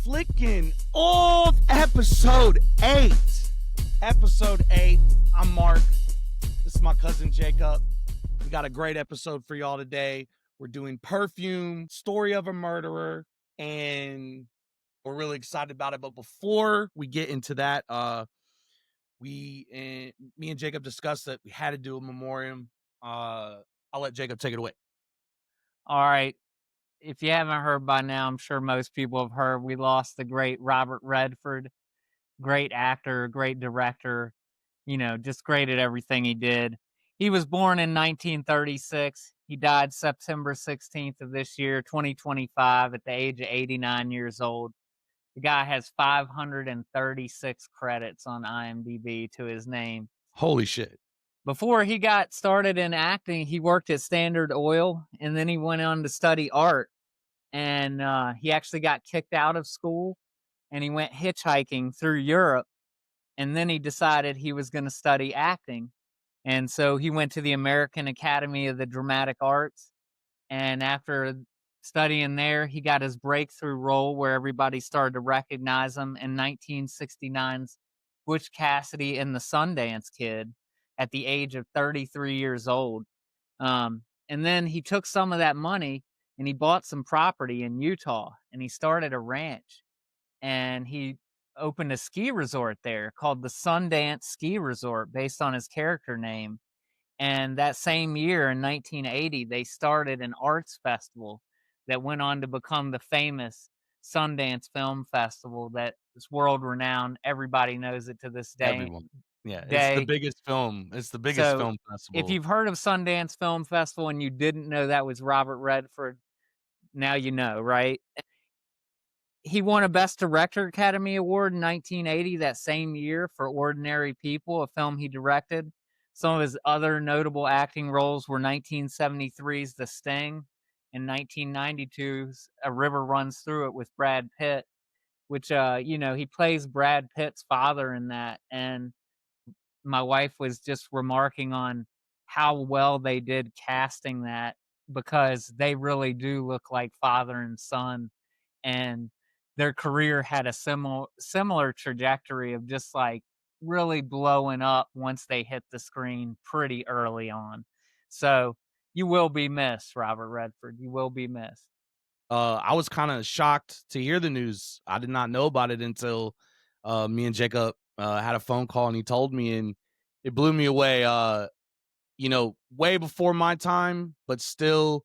Flickin old episode 8. Episode 8. I'm Marc. This is my cousin Jacob. We got a great episode for y'all today. We're doing Perfume, Story of a Murderer, and we're really excited about it. But before we get into that, me and Jacob discussed that we had to do a Memoriam. I'll let Jacob take it away. All right. If you haven't heard by now, I'm sure most people have heard, we lost the great Robert Redford. Great actor, great director, just great at everything he did. He was born in 1936. He died September 16th of this year, 2025, at the age of 89 years old. The guy has 536 credits on IMDb to his name. Holy shit. Before he got started in acting, he worked at Standard Oil, and then he went on to study art. And he actually got kicked out of school, and he went hitchhiking through Europe. And then he decided he was going to study acting. And so he went to the American Academy of the Dramatic Arts. And after studying there, he got his breakthrough role where everybody started to recognize him in 1969's Butch Cassidy and the Sundance Kid at the age of 33 years old. And then he took some of that money and he bought some property in Utah, and he started a ranch, and he opened a ski resort there called the Sundance Ski Resort based on his character name. And that same year in 1980, they started an arts festival that went on to become the famous Sundance Film Festival that is world renowned. Everybody knows it to this day. Everyone. Yeah, it's the biggest film. It's the biggest film festival. If you've heard of Sundance Film Festival and you didn't know that was Robert Redford, now you know, right? He won a Best Director Academy Award in 1980, that same year, for Ordinary People, a film he directed. Some of his other notable acting roles were 1973's The Sting and 1992's A River Runs Through It with Brad Pitt, which, he plays Brad Pitt's father in that. And my wife was just remarking on how well they did casting that, because they really do look like father and son, and their career had a similar trajectory of just like really blowing up once they hit the screen pretty early on. So you will be missed, Robert Redford. You will be missed. I was kind of shocked to hear the news. I did not know about it until me and Jacob had a phone call, and he told me, and it blew me away. Way before my time, but still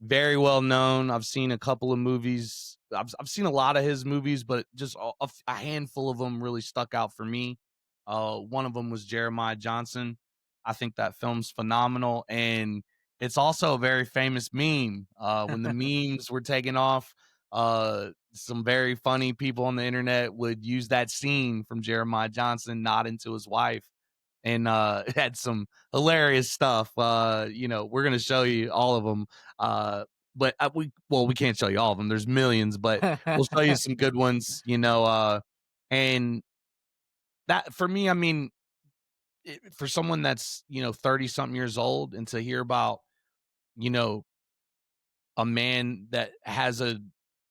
very well known. I've seen a couple of movies. I've seen a lot of his movies, but just a handful of them really stuck out for me. One of them was Jeremiah Johnson. I think that film's phenomenal, and it's also a very famous meme. When the memes were taken off, some very funny people on the internet would use that scene from Jeremiah Johnson nodding to his wife, and it had some hilarious stuff. We're going to show you all of them. But we can't show you all of them. There's millions, but we'll show you some good ones, and that, for me, I mean, for someone that's, 30 something years old, and to hear about, a man that has a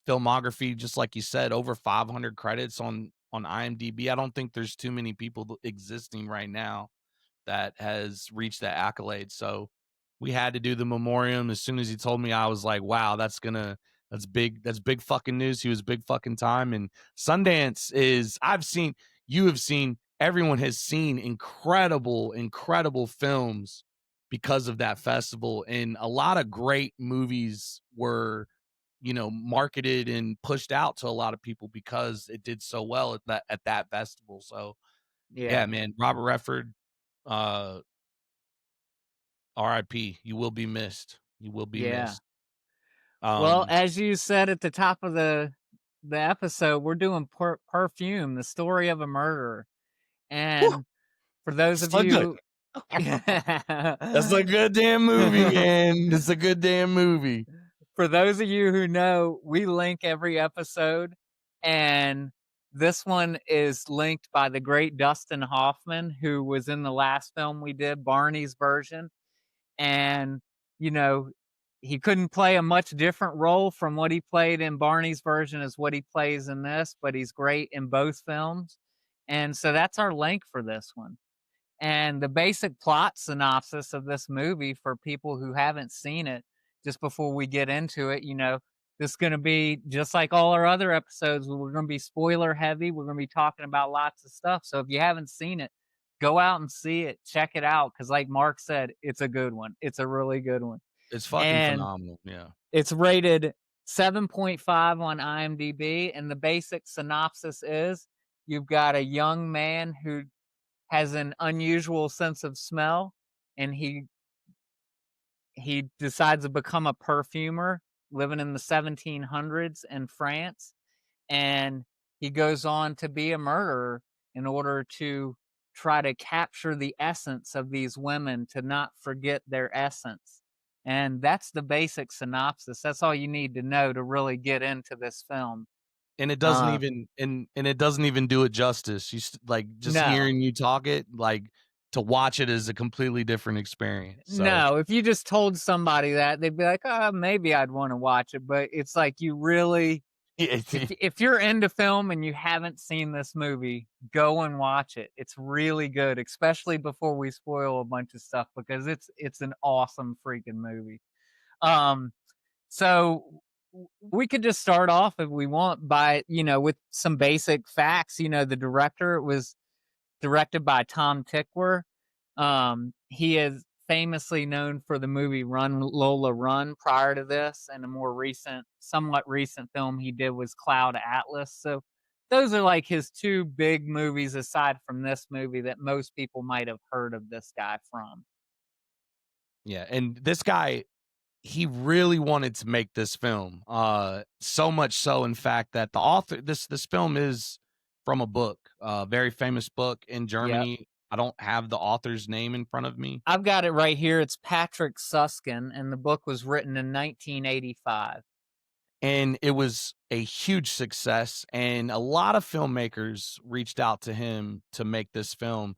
filmography, just like you said, over 500 credits on IMDb. I don't think there's too many people existing right now that has reached that accolade. So we had to do the Memoriam. As soon as he told me, I was like, wow, that's big. That's big fucking news. He was big fucking time. And Sundance is, everyone has seen incredible films because of that festival. And a lot of great movies were, marketed and pushed out to a lot of people because it did so well at that festival. So yeah, man, Robert Redford, R.I.P. You will be missed. You will be missed. Well, as you said at the top of the episode, we're doing Perfume, the story of a murderer. And for those of you, that's a good damn movie, man. It's a good damn movie. For those of you who know, we link every episode, and this one is linked by the great Dustin Hoffman, who was in the last film we did, Barney's version. And, he couldn't play a much different role from what he played in Barney's version as what he plays in this, but he's great in both films. And so that's our link for this one. And the basic plot synopsis of this movie for people who haven't seen it, just before we get into it, this is going to be just like all our other episodes. We're going to be spoiler heavy. We're going to be talking about lots of stuff. So if you haven't seen it, go out and see it. Check it out. Because, like Mark said, it's a good one. It's a really good one. It's fucking And phenomenal. Yeah. it's rated 7.5 on IMDb. And the basic synopsis is you've got a young man who has an unusual sense of smell, and he decides to become a perfumer living in the 1700s in France, and he goes on to be a murderer in order to try to capture the essence of these women, to not forget their essence. And that's the basic synopsis. That's all you need to know to really get into this film. And it doesn't Uh, even and it doesn't even do it justice. Like, just no, hearing you talk it, like, to watch it is a completely different experience. So, no. If you just told somebody that, they'd be like, "Oh, maybe I'd want to watch it." But it's like you really, yeah, if you're into film and you haven't seen this movie, go and watch it. It's really good, especially before we spoil a bunch of stuff, because it's an awesome freaking movie. Um, so we could just start off if we want by, with some basic facts. The director was directed by Tom Tykwer. He is famously known for the movie Run Lola Run prior to this, and a more recent, somewhat recent film he did was Cloud Atlas. So those are like his two big movies aside from this movie that most people might have heard of this guy from. and this guy, he really wanted to make this film. So much so, in fact, that the author, this film is from a book, a very famous book in Yep. Germany. I don't have the author's name in front of me. I've got it right here. It's Patrick Süskind, and the book was written in 1985. And it was a huge success, and a lot of filmmakers reached out to him to make this film,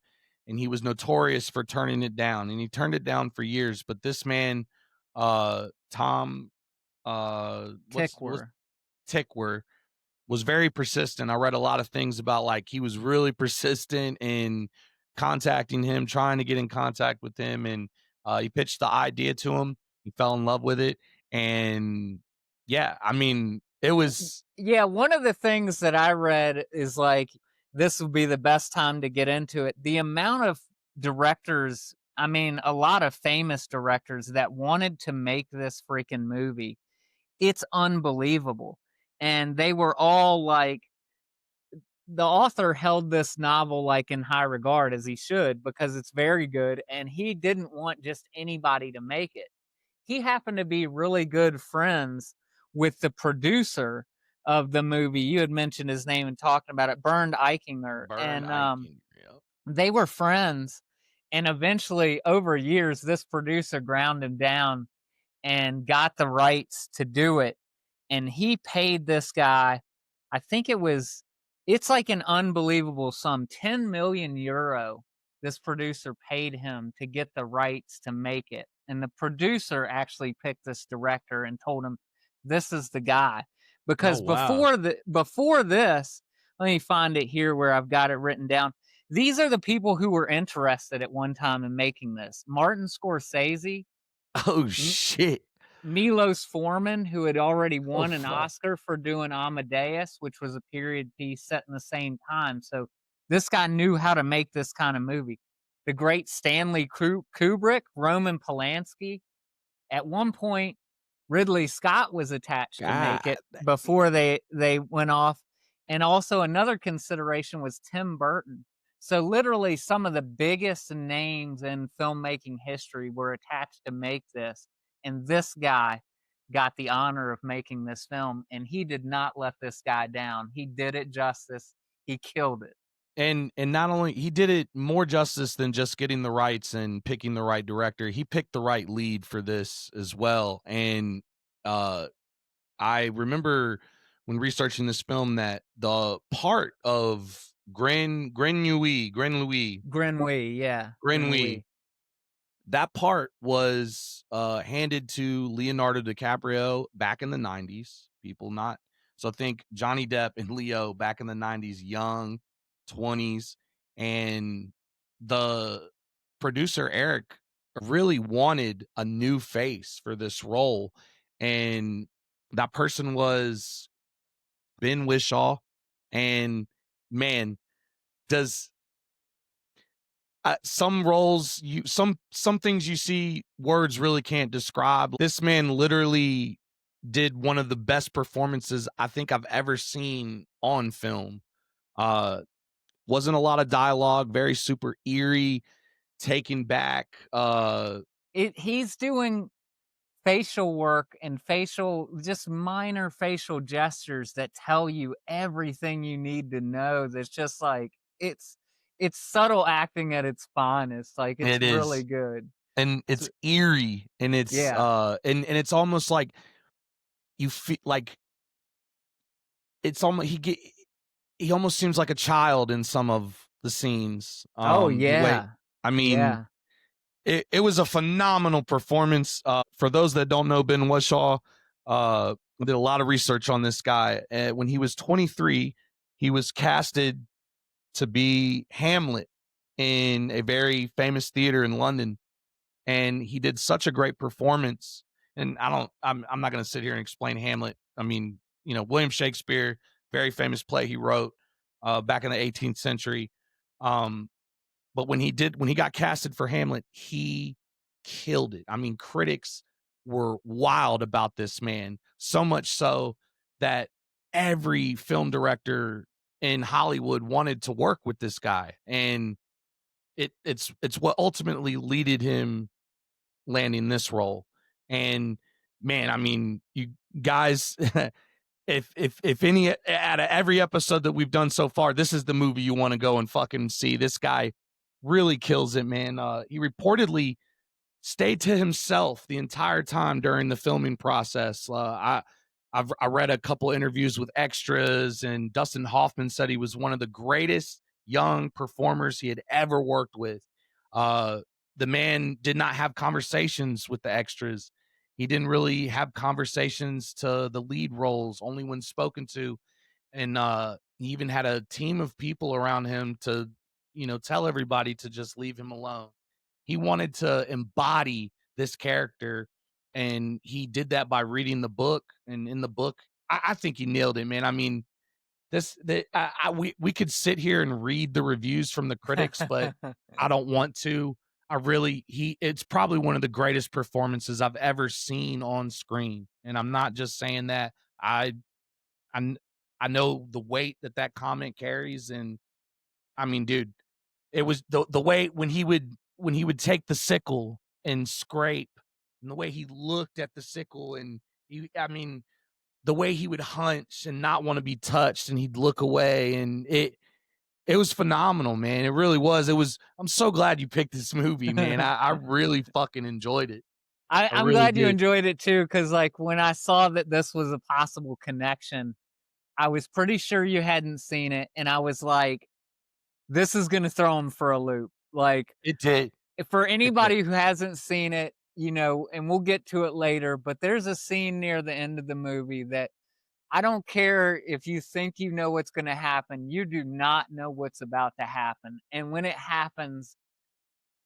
and he was notorious for turning it down, and he turned it down for years. But this man, Tom, what's Tykwer. Tickwer, was very persistent. I read a lot of things about, like, he was really persistent in contacting him, trying to get in contact with him, and he pitched the idea to him. He fell in love with it, and yeah, I mean, it was Yeah, one of the things that I read is like this would be the best time to get into it. The amount of directors, I mean, a lot of famous directors that wanted to make this freaking movie, it's unbelievable. And they were all like, the author held this novel like in high regard, as he should, because it's very good, and he didn't want just anybody to make it. He happened to be really good friends with the producer of the movie. You had mentioned his name and talking about it, Bernd Eichinger, Burned and Eichinger. Yep. they were friends. And eventually, over years, this producer ground him down and got the rights to do it. And he paid this guy, I think it's like an unbelievable sum, 10 million euro. This producer paid him to get the rights to make it. And the producer actually picked this director and told him, this is the guy. Oh, Because wow. before this, let me find it here where I've got it written down. These are the people who were interested at one time in making this. Martin Scorsese, Oh, shit. Milos Forman, who had already Oh, won an fuck. Oscar for doing Amadeus, which was a period piece set in the same time. So this guy knew how to make this kind of movie. The great Stanley Kubrick, Roman Polanski. At one point, Ridley Scott was attached to make God it dang. before they went off. And also another consideration was Tim Burton. So literally some of the biggest names in filmmaking history were attached to make this. And this guy got the honor of making this film, and he did not let this guy down. He did it justice. He killed it. And not only he did it more justice than just getting the rights and picking the right director, he picked the right lead for this as well. And uh I remember when researching this film that the part of Grenouille, Grenouille, yeah. Grenouille, Grenouille. that part was handed to Leonardo DiCaprio back in the 90s. People not so think Johnny Depp and Leo back in the 90s, young 20s, and the producer Eric really wanted a new face for this role, and that person was Ben Whishaw. And man, does some roles you some things you see words really can't describe. This man literally did one of the best performances I think I've ever seen on film. uh wasn't a lot of dialogue, very super eerie, taken back. He's doing facial work and just minor facial gestures that tell you everything you need to know. That's just like it's subtle acting at its finest. Like, it's It really is, good. and So, it's eerie, and it's yeah. and it's almost like you feel like it's almost he almost seems like a child in some of the scenes. Oh The way, yeah. I mean, Yeah. it was a phenomenal performance. For those that don't know, Ben Whishaw did a lot of research on this guy. When he was 23, he was casted to be Hamlet in a very famous theater in London, and he did such a great performance. And I'm not going to sit here and explain Hamlet. I mean, William Shakespeare, very famous play he wrote back in the 18th century. Um, but when he got casted for Hamlet, he killed it. I mean, critics were wild about this man, so much so that every film director in Hollywood wanted to work with this guy, and it's what ultimately leaded him landing this role. And man, I mean, you guys, if any out of every episode that we've done so far, this is the movie you want to go and fucking see. This guy really kills it, man. He reportedly stayed to himself the entire time during the filming process. I read a couple interviews with extras, and Dustin Hoffman said he was one of the greatest young performers he had ever worked with. Uh, the man did not have conversations with the extras. He didn't really have conversations to the lead roles, only when spoken to. And he even had a team of people around him to, tell everybody to just leave him alone. He wanted to embody this character, and he did that by reading the book. And in the book, I think he nailed it, man. I mean, we could sit here and read the reviews from the critics, but I don't want to. It's probably one of the greatest performances I've ever seen on screen, and I'm not just saying that. I I know the weight that comment carries, and I mean, dude, it was the way when he would take the sickle and scrape, and the way he looked at the sickle, and I mean, the way he would hunch and not want to be touched, and he'd look away, and it was phenomenal, man. It really was. I'm so glad you picked this movie, man. I really fucking enjoyed it. I I'm really glad you did. enjoyed it too, because like when I saw that this was a possible connection, I was pretty sure you hadn't seen it, and I was like, this is gonna throw him for a loop. Like, It did. for It did. anybody who hasn't seen it, and we'll get to it later, but there's a scene near the end of the movie that I don't care if you think you know what's gonna happen, you do not know what's about to happen. And when it happens,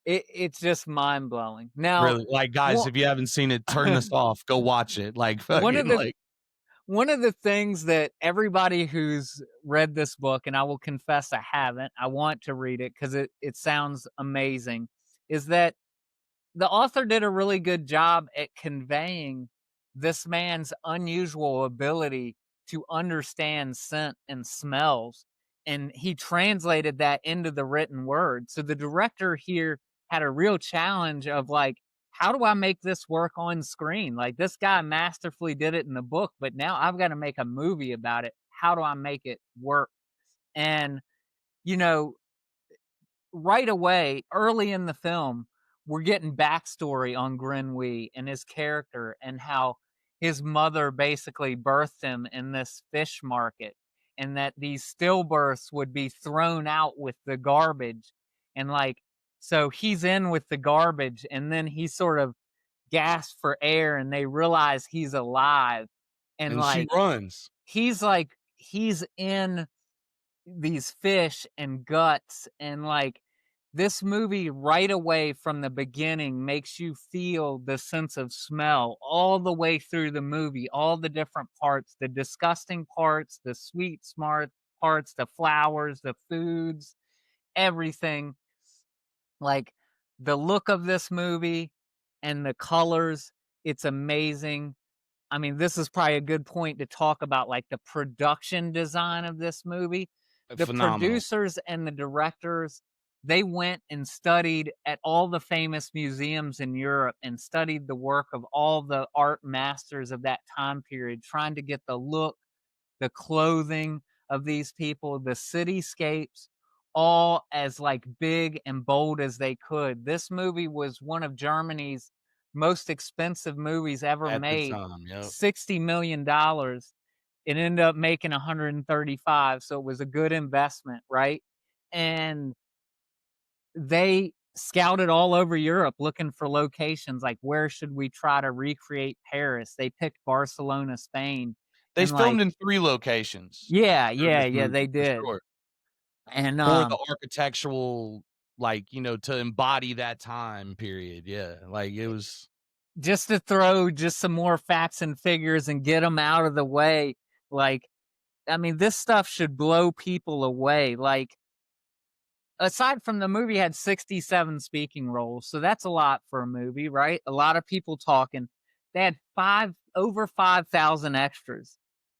it's just mind blowing. Now, Really, like, guys, one if you haven't seen it, turn this off. Go watch it. Like, one of fucking, the like, one of the things that everybody who's read this book, and I will confess I haven't, I want to read it because it sounds amazing, is that the author did a really good job at conveying this man's unusual ability to understand scent and smells. And he translated that into the written word. So the director here had a real challenge of like, how do I make this work on screen? Like, this guy masterfully did it in the book, but now I've got to make a movie about it. How do I make it work? And, you know, right away, early in the film, we're getting backstory on Grenouille and his character, and how his mother basically birthed him in this fish market, and that these stillbirths would be thrown out with the garbage. And like, So he's in with the garbage, and then he sort of gasps for air, and they realize he's alive. And And she like runs. he's in these fish and guts, and like this movie right away from the beginning makes you feel the sense of smell all the way through the movie, all the different parts, the disgusting parts, the sweet smart parts, the flowers, the foods, everything. Like the look of this movie and the colors, it's amazing. I mean, this is probably a good point to talk about like the production design of this movie. The Phenomenal. producers and the directors, they went and studied at all the famous museums in Europe and studied the work of all the art masters of that time period, trying to get the look, the clothing of these people, the cityscapes, all as like big and bold as they could. This movie was one of Germany's most expensive movies ever At the made, time, yep. $60 million. It ended up making 135, so it was a good investment, right? And they scouted all over Europe looking for locations, like where should we try to recreate Paris? They picked Barcelona, Spain, They and like filmed in 3 locations yeah, for yeah, this yeah, they movie, for did. sure. And, For the architectural, like, to embody that time period, yeah, like, it was just to throw just some more facts and figures and get them out of the way, like, I mean, this stuff should blow people away, like, aside from the movie had 67 speaking roles, so that's a lot for a movie, right? A lot of people talking. They had over 5,000 extras.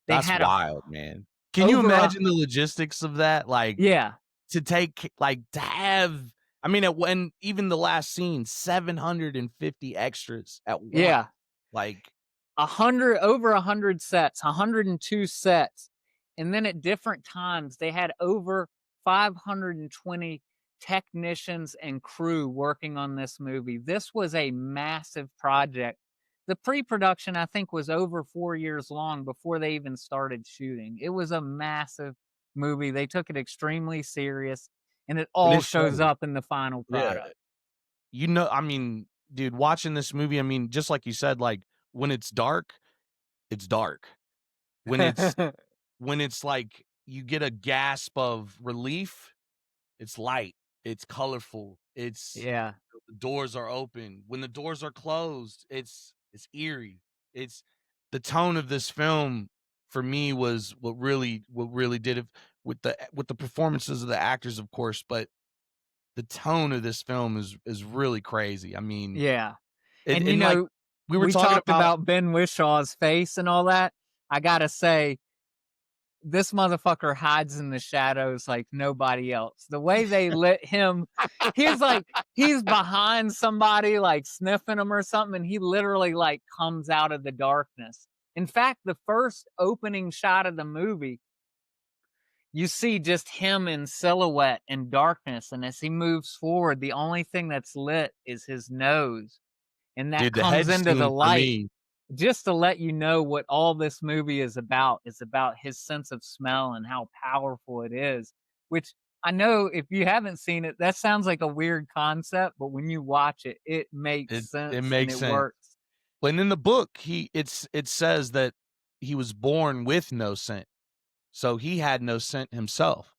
They that's had wild, man. Can you over a imagine the logistics of that? Like, yeah, to take like, to have I mean, at when even the last scene, 750 extras at once, yeah. like 100 sets, 102 sets. And then at different times, they had over 520 technicians and crew working on this movie. This was a massive project. The pre-production, I think, was over 4 years long before they even started shooting. It was a massive movie. They took it extremely serious, and it and all it shows showed. up in the final Yeah. product. I mean, dude, watching this movie, I mean, just like you said, like, when it's dark, it's dark. When it's when it's like you get a gasp of relief, it's light, it's colorful, Yeah, the doors are open. When the doors are closed, it's eerie. It's the tone of this film for me was what really did it with the performances of the actors, of course, but the tone of this film is really crazy. I mean, yeah. it And, and like we were we talking talked about. about Ben Wishaw's face and all that. I gotta say, this motherfucker hides in the shadows like nobody else. The way they lit him, he's behind somebody, like sniffing him or something, and he literally like comes out of the darkness. In fact, the first opening shot of the movie, you see just him in silhouette in darkness, and as he moves forward, the only thing that's lit is his nose, and that Dude, the comes hedge into the scene for light me, just to let you know what all this movie is about. It's about his sense of smell and how powerful it is, which I know if you haven't seen it, that sounds like a weird concept, but when you watch it, it makes it sense and makes it sense. works. When in the book, it says that he was born with no scent. So he had no scent himself,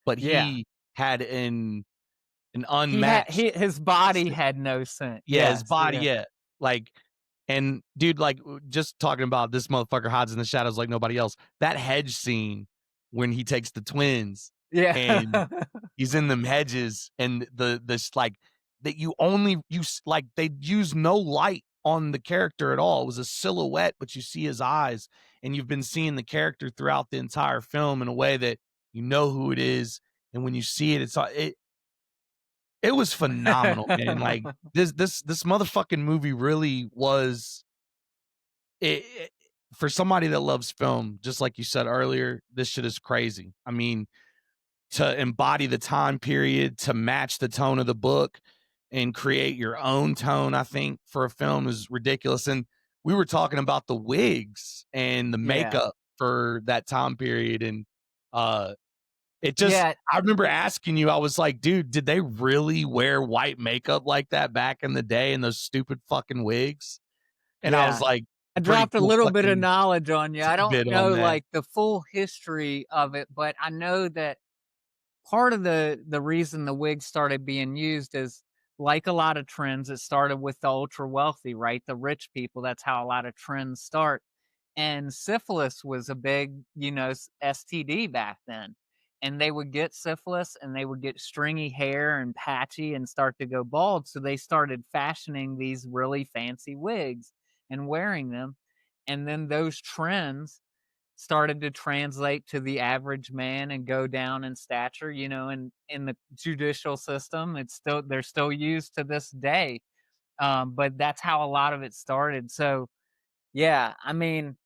but Yeah. he had an unmatched His body scent. had no scent. Yeah, his Yes, body, yeah. yeah. Like, and dude, like, just talking about this motherfucker hides in the shadows like nobody else. That hedge scene when he takes the twins Yeah. and he's in them hedges and this like that you only use like they use no light on the character at all. It was a silhouette, but you see his eyes, and you've been seeing the character throughout the entire film in a way that you know who it is, and when you see it, it was phenomenal, man. Like this motherfucking movie really was it for somebody that loves film, just like you said earlier, this shit is crazy. I mean, to embody the time period, to match the tone of the book and create your own tone, I think, for a film is ridiculous. And we were talking about the wigs and the Yeah. makeup for that time period. And uh It just Yeah, I remember asking you, I was like, "Dude, did they really wear white makeup like that back in the day in those stupid fucking wigs?" And I was yeah. like, I pretty dropped a cool little bit of fucking knowledge on you. I don't tidbit on know, that. like, the full history of it, but I know that part of the reason the wig started being used is, like a lot of trends, it started with the ultra wealthy, right? The rich people, that's how a lot of trends start. And syphilis was a big, STD back then. And they would get syphilis and they would get stringy hair and patchy and start to go bald. So they started fashioning these really fancy wigs and wearing them. And then those trends started to translate to the average man and go down in stature, and in the judicial system, they're still used to this day. But that's how a lot of it started. So yeah, I mean,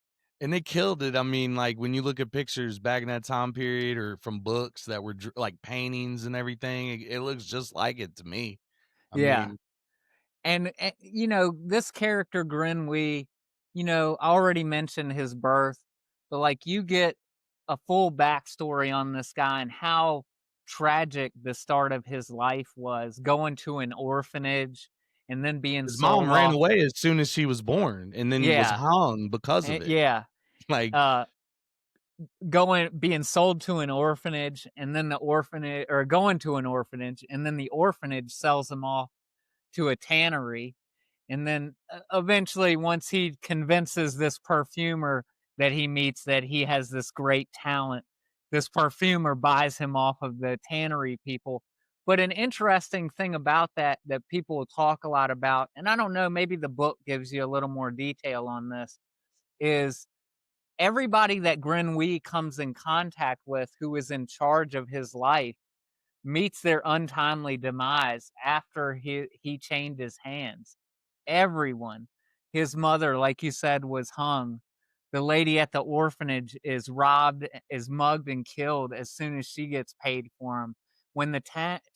And they killed it. I mean, like, when you look at pictures back in that time period or from books that were like paintings and everything, it looks just like it to me. I yeah. mean, And this character Grinwe, I already mentioned his birth, but like you get a full backstory on this guy and how tragic the start of his life was, going to an orphanage and then being his sold mom ran off. away as soon as she was born and then was Yeah, hung because of it. yeah. Like, Uh, going being sold to an orphanage, and then the orphanage, or going to an orphanage, and then the orphanage sells him off to a tannery. And then eventually, once he convinces this perfumer that he meets that he has this great talent, this perfumer buys him off of the tannery people. But an interesting thing about that people will talk a lot about, and I don't know, maybe the book gives you a little more detail on this, is everybody that Grenouille comes in contact with who is in charge of his life meets their untimely demise after he chained his hands. Everyone. His mother, like you said, was hung. The lady at the orphanage is robbed, is mugged and killed as soon as she gets paid for him. When the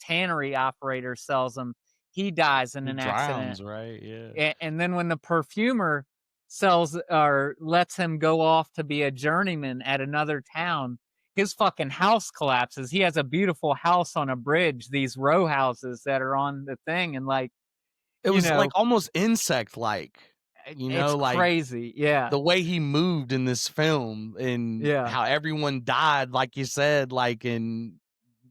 tannery operator sells him, he dies in he an accident. drowns, right? Yeah. And then when the perfumer sells or lets him go off to be a journeyman at another town, his fucking house collapses. He has a beautiful house on a bridge, these row houses that are on the thing, and like, It you was, like, know, almost insect-like, it's like, crazy. Yeah. the way he moved in this film and Yeah. how everyone died, like you said, like, in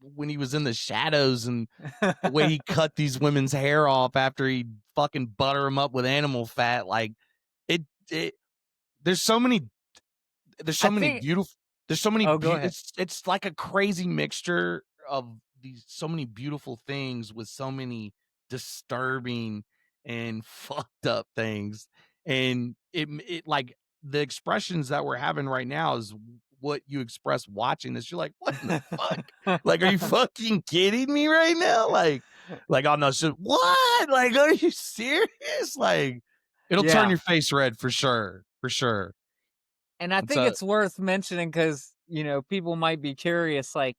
when he was in the shadows and the way he cut these women's hair off after he fucking butter them up with animal fat, like, it there's so many there's I so many think beautiful there's so many Oh, go beau ahead. it's like a crazy mixture of these so many beautiful things with so many disturbing and fucked up things, and it like, the expressions that we're having right now is what you express watching this. You're like, "What in the fuck? Like, are you fucking kidding me right now?" Like, "Oh, no, so what? Like, are you serious?" Like, it'll turn Yeah. your face red for sure, for sure. And I It's think a it's worth mentioning because, people might be curious, like,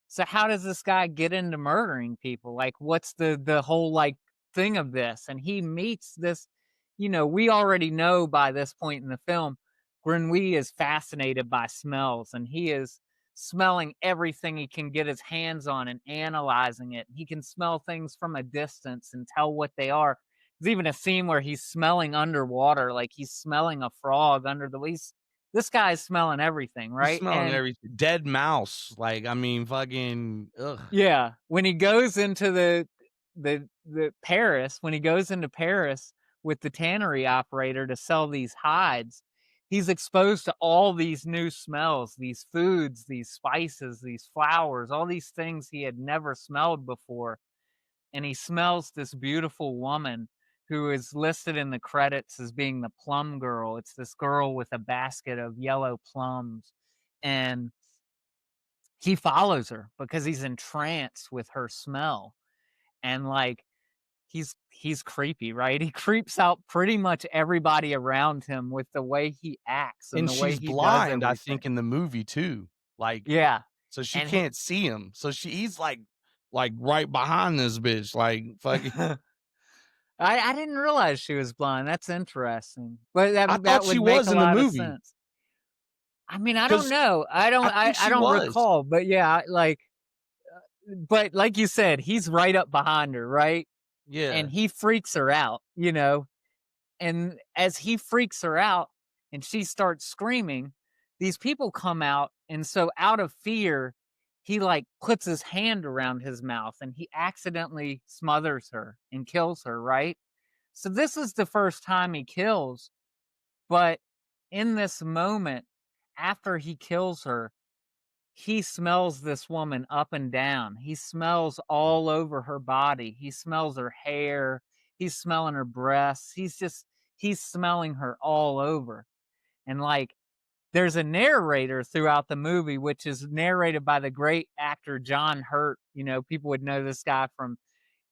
so how does this guy get into murdering people? Like, what's the whole like thing of this? And he meets this, we already know by this point in the film, Grenouille is fascinated by smells, and he is smelling everything he can get his hands on and analyzing it. He can smell things from a distance and tell what they are. There's even a scene where he's smelling underwater, like he's smelling a frog under the least. This guy's smelling everything, You're right? smelling And every dead mouse, like, I mean, fucking ugh. yeah, when he goes into the Paris, when he goes into Paris with the tannery operator to sell these hides, he's exposed to all these new smells, these foods, these spices, these flowers, all these things he had never smelled before. And he smells this beautiful woman who is listed in the credits as being the plum girl. It's this girl with a basket of yellow plums. And he follows her because he's entranced with her smell. And like, he's creepy, right? He creeps out pretty much everybody around him with the way he acts and And the way she's he does blind, I everything. think, in the movie too, like, Yeah. so she And he can't see him, so he's, like, right behind this bitch, like, fucking I didn't realize she was blind. That's interesting. But I that thought that she would make was a in the lot of movie. sense. I mean, I don't 'Cause know. I think I she don't was. recall, but yeah, like, but like you said, he's right up behind her, right? Yeah. And he freaks her out, you know? And as he freaks her out and she starts screaming, these people come out. And so, out of fear, he like puts his hand around his mouth and he accidentally smothers her and kills her, right? So, this is the first time he kills. But in this moment, after he kills her, he smells this woman up and down. He smells all over her body. He smells her hair. He's smelling her breasts. He's smelling her all over. And like, there's a narrator throughout the movie, which is narrated by the great actor John Hurt. You know, people would know this guy from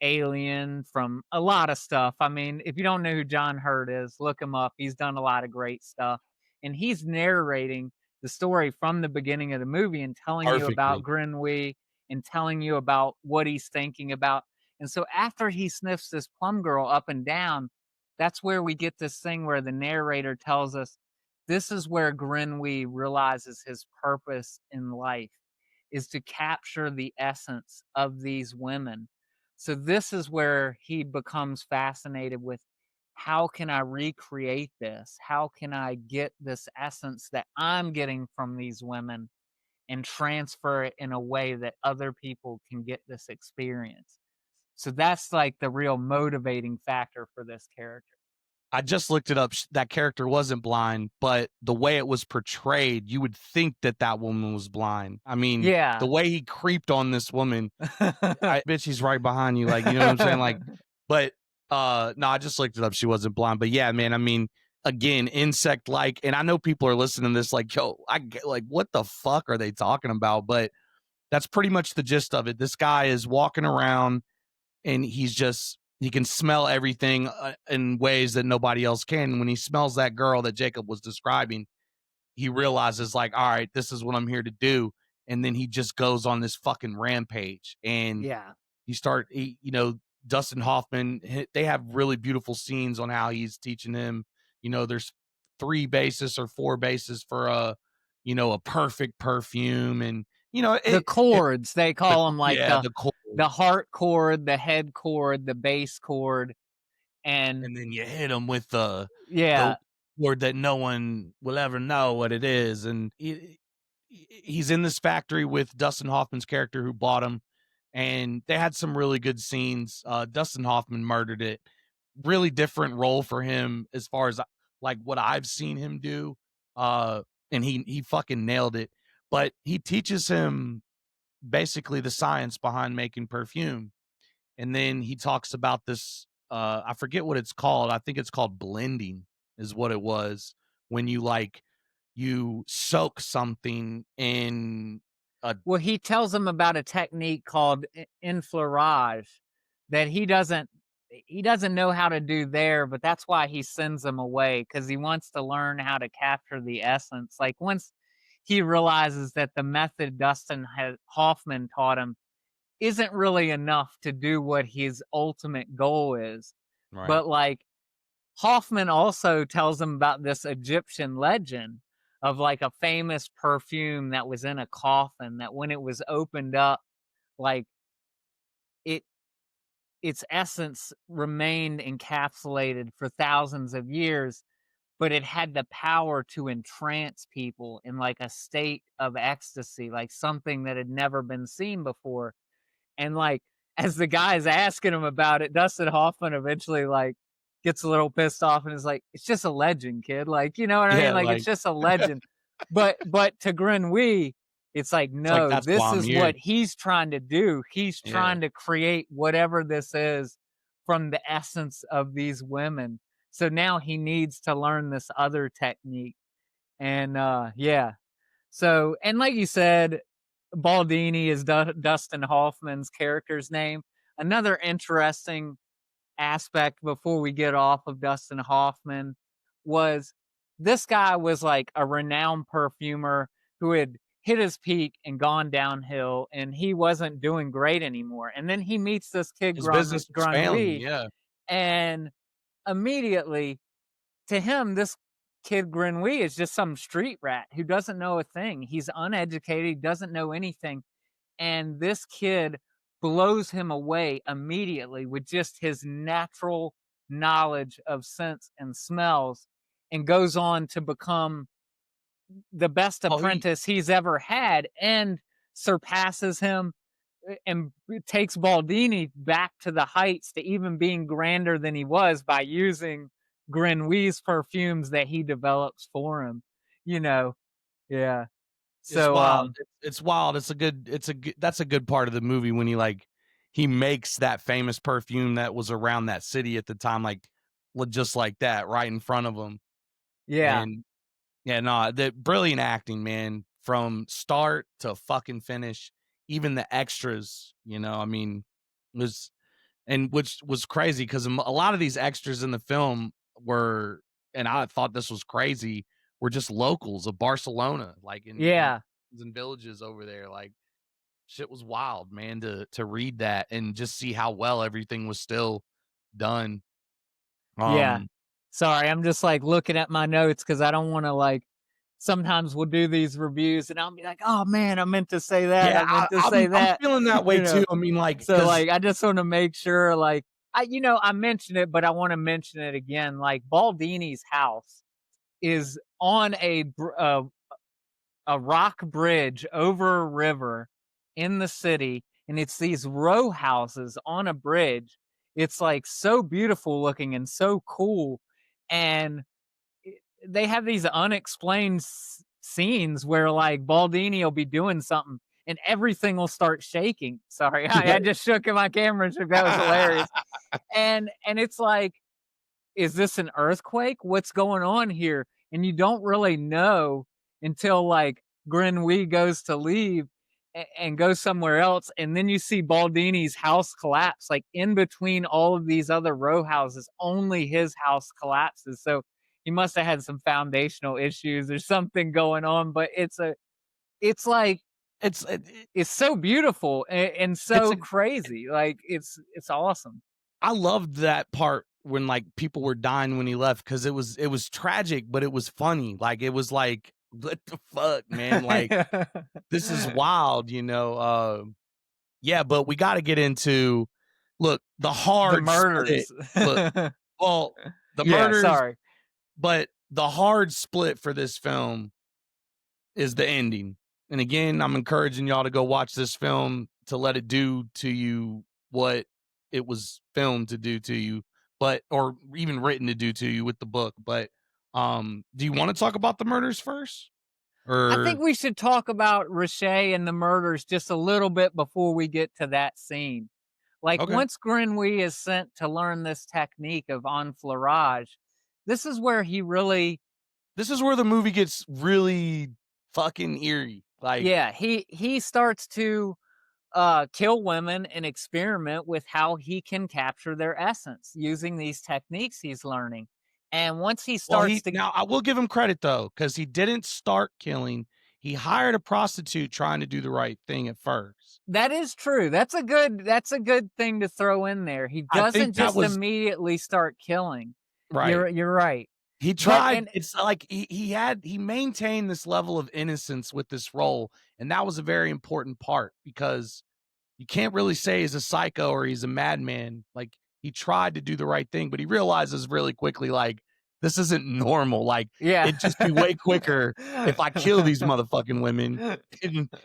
Alien, from a lot of stuff. I mean, if you don't know who John Hurt is, look him up. He's done a lot of great stuff. And he's narrating the story from the beginning of the movie and telling you about Perfectly. Grenouille and telling you about what he's thinking about. And so after he sniffs this plum girl up and down, that's where we get this thing where the narrator tells us this is where Grenouille realizes his purpose in life is to capture the essence of these women. So this is where he becomes fascinated with how can I recreate this? How can I get this essence that I'm getting from these women and transfer it in a way that other people can get this experience? So that's like the real motivating factor for this character. I just looked it up. That character wasn't blind, but the way it was portrayed, you would think that that woman was blind. I mean, the Yeah. way he creeped on this woman, I bitch, he's right behind you. Like, you know what I'm saying? Like, but no, I just looked it up. She wasn't blind. But yeah, man, I mean, again, insect like, and I know people are listening to this like, yo, I get like, what the fuck are they talking about? But that's pretty much the gist of it. This guy is walking around and he can smell everything in ways that nobody else can. When he smells that girl that Jacob was describing, he realizes like, all right, this is what I'm here to do. And then he just goes on this fucking rampage. And Yeah. you know, Dustin Hoffman, they have really beautiful scenes on how he's teaching him. You know, there's 3 bases or 4 bases for you know, a perfect perfume. And, you know, The it chords, they call them like yeah, the the chords. heart chord, the head chord, the bass chord, and And then you hit him with the yeah, word that no one will ever know what it is. And he's in this factory with Dustin Hoffman's character who bought him, and they had some really good scenes. Dustin Hoffman murdered it. Really different role for him as far as like what I've seen him do. And he fucking nailed it. But he teaches him basically the science behind making perfume, and then he talks about this, I forget what it's called. I think it's called blending is what it was, when you like you soak something in a well, he tells them about a technique called infleurage that he doesn't know how to do there, but that's why he sends them away because he wants to learn how to capture the essence. Like once he realizes that the method Hoffman taught him isn't really enough to do what his ultimate goal is. right. But like Hoffman also tells him about this Egyptian legend of like a famous perfume that was in a coffin that when it was opened up, like it its essence remained encapsulated for thousands of years, but it had the power to entrance people in like a state of ecstasy, like something that had never been seen before. And, like, as the guy's asking him about it, Dustin Hoffman eventually, like, gets a little pissed off and is like, "It's just a legend, kid." Like, you know what I mean? Yeah, Like, it's like just a legend. But to Grenouille, it's like, it's like "No, that's why this I'm is here. what he's trying to do. He's Yeah. trying to create whatever this is from the essence of these women." So now he needs to learn this other technique. And, yeah. So, and like you said, Baldini is Dustin Hoffman's character's name. Another interesting aspect before we get off of Dustin Hoffman was this guy was like a renowned perfumer who had hit his peak and gone downhill, and he wasn't doing great anymore. And then he meets this kid, His business was failing, Granui, yeah. and immediately to him, this kid Grenouille is just some street rat who doesn't know a thing. He's uneducated, doesn't know anything, and this kid blows him away immediately with just his natural knowledge of scents and smells, and goes on to become the best Oh, he apprentice he's ever had and surpasses him and takes Baldini back to the heights to even being grander than he was by using Grenouille's perfumes that he develops for him, you know? Yeah. It's So, wild. It's wild. That's a good part of the movie when he makes that famous perfume that was around that city at the time, like, just like that, right in front of him. yeah, And yeah, no, the brilliant acting, man, from start to fucking finish, even the extras, I mean, was and which was crazy because a lot of these extras in the film were, and I thought this was crazy, were just locals of Barcelona, like yeah, in villages over there. Like shit was wild, man, to read that and just see how well everything was still done. yeah. Um, Sorry, I'm just, like, looking at my notes because I don't wanna, like sometimes we'll do these reviews, and I'll be like, "Oh, man, I meant to say that, yeah, I meant to say I'm that," feeling that way you know? too. I mean, like, So, because like, I just wanna make sure, like I mentioned it, but I wanna mention it again, like, Baldini's house is on a rock bridge over a river in the city, and it's these row houses on a bridge. It's, like, so beautiful looking and so cool, and they have these unexplained scenes where like Baldini will be doing something and everything will start shaking. Sorry, I just shook in my camera trick. That was hilarious. And it's like, is this an earthquake? What's going on here? And you don't really know until like Grenouille goes to leave and goes somewhere else, and then you see Baldini's house collapse. Like in between all of these other row houses, only his house collapses. So he must have had some foundational issues or something going on. But it's like it's it, it's so beautiful and it's so a crazy. Like it's awesome. I loved that part when, like, people were dying when he left because it was tragic, but it was funny. Like, it was like, "What the fuck, man?" Like, "This is wild," you know? Yeah, but we gotta get into look, the The hard split. murders. Look, well, the Yeah, murders, sorry. but the hard split for this film is the ending. And again, I'm encouraging y'all to go watch this film to let it do to you what it was filmed to do to you, but or even written to do to you with the book. But do you want to talk about the murders first? I think Or we should talk about Richer and the murders just a little bit before we get to that scene. Like okay. once Grenouille is sent to learn this technique of enfleurage, this is where he really This is where the movie gets really fucking eerie. Like, yeah, he starts to kill women and experiment with how he can capture their essence using these techniques he's learning. And once he well, starts he to now I will give him credit though, because he didn't start killing. He hired a prostitute trying to do the right thing at first. that is true. That's a good thing to throw in there. He I think doesn't that just was immediately start killing. right. You're right. He But tried and it's like he maintained this level of innocence with this role, and that was a very important part because you can't really say he's a psycho or he's a madman. Like, he tried to do the right thing, but he realizes really quickly, like, this isn't normal. Like, yeah. it'd just be way quicker if I kill these motherfucking women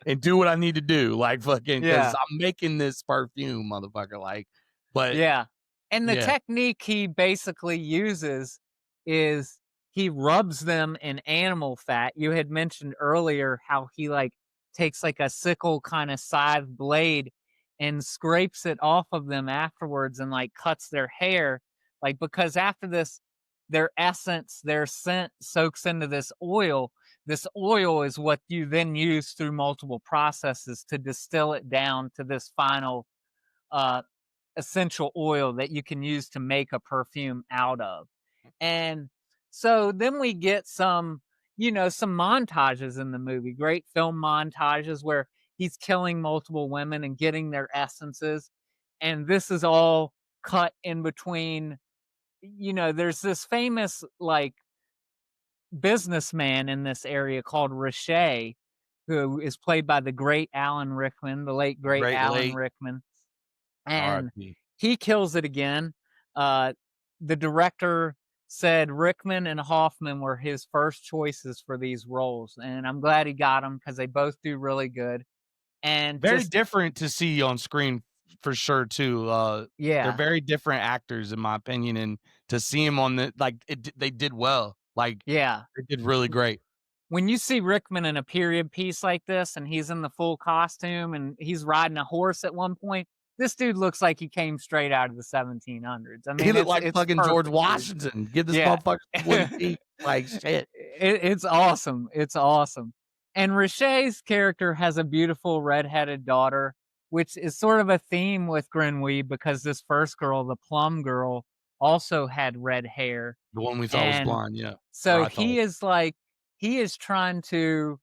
and do what I need to do. Like, fucking, because Yeah. I'm making this perfume, motherfucker. Like, but Yeah. And the yeah. technique he basically uses is he rubs them in animal fat. You had mentioned earlier how he like takes like a sickle kind of scythe blade and scrapes it off of them afterwards and like cuts their hair. Like because after this, their essence, their scent soaks into this oil. This oil is what you then use through multiple processes to distill it down to this final uh essential oil that you can use to make a perfume out of. And so then we get some, some montages in the movie, great film montages where he's killing multiple women and getting their essences. And this is all cut in between, there's this famous like businessman in this area called Riche, who is played by the great Alan Rickman, the late The great great Alan late Rickman, and R.I.P. he kills it again. Uh, the director said Rickman and Hoffman were his first choices for these roles, and I'm glad he got them because they both do really good. And Very just different to see on screen for sure too. They're yeah, very different actors in my opinion, and to see him on the like they did well. Like yeah. they did really great. When you see Rickman in a period piece like this and he's in the full costume and he's riding a horse at one point, this dude looks like he came straight out of the 1700s. I He mean, looked like it's fucking George perfect, dude. Washington. Give this Yeah. motherfucker some wooden feet. Like shit. It's awesome. It's awesome. And Riche's character has a beautiful redheaded daughter, which is sort of a theme with Grenouille because this first girl, the plum girl, also had red hair. The one we thought was And blind, yeah. Or so I thought. he is trying to,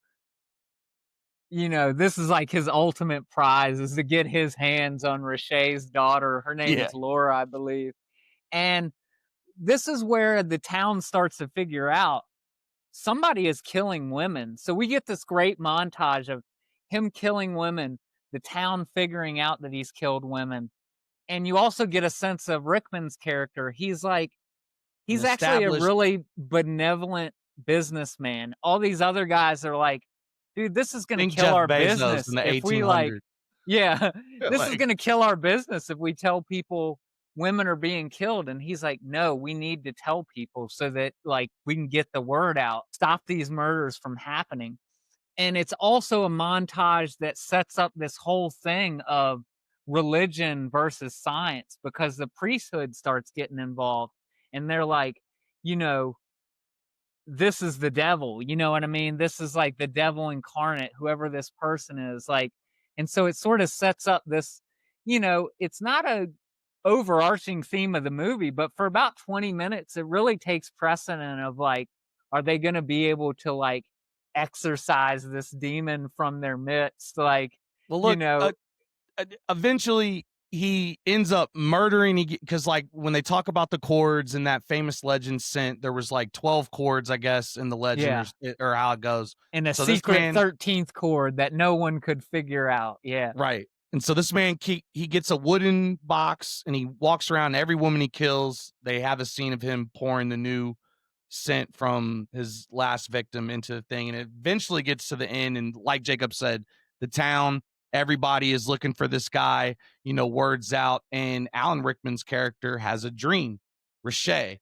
this is like his ultimate prize is to get his hands on Riche's daughter. Her name Yeah. is Laura, I believe. And this is where the town starts to figure out somebody is killing women. So we get this great montage of him killing women, the town figuring out that he's killed women. And you also get a sense of Rickman's character. An He's actually a established really benevolent businessman. All these other guys are like, dude, this is going to think kill Jeff our Bezos in business the if we like, 1800s. yeah, this is Like, going to kill our business if we tell people women are being killed. And he's like, no, we need to tell people so that like we can get the word out, stop these murders from happening. And it's also a montage that sets up this whole thing of religion versus science because the priesthood starts getting involved and they're like, you know, this is the devil, you know what I mean? This is like the devil incarnate, whoever this person is, like, and so it sort of sets up this, it's not a overarching theme of the movie, but for about 20 minutes, it really takes precedent of like, are they going to be able to like exorcise this demon from their midst? Like, well, you look, know, eventually he ends up murdering because like when they talk about the chords in that famous legend sent, there was like 12 chords, I guess, in the legend yeah, or how it goes. and a So this secret man 13th chord that no one could figure out. Yeah. right. And so this man he gets a wooden box and he walks around every woman he kills. They have a scene of him pouring the new scent from his last victim into the thing, and it eventually gets to the end. And like Jacob said, the town, everybody is looking for this guy. Words out, and Alan Rickman's character has a dream. Riche,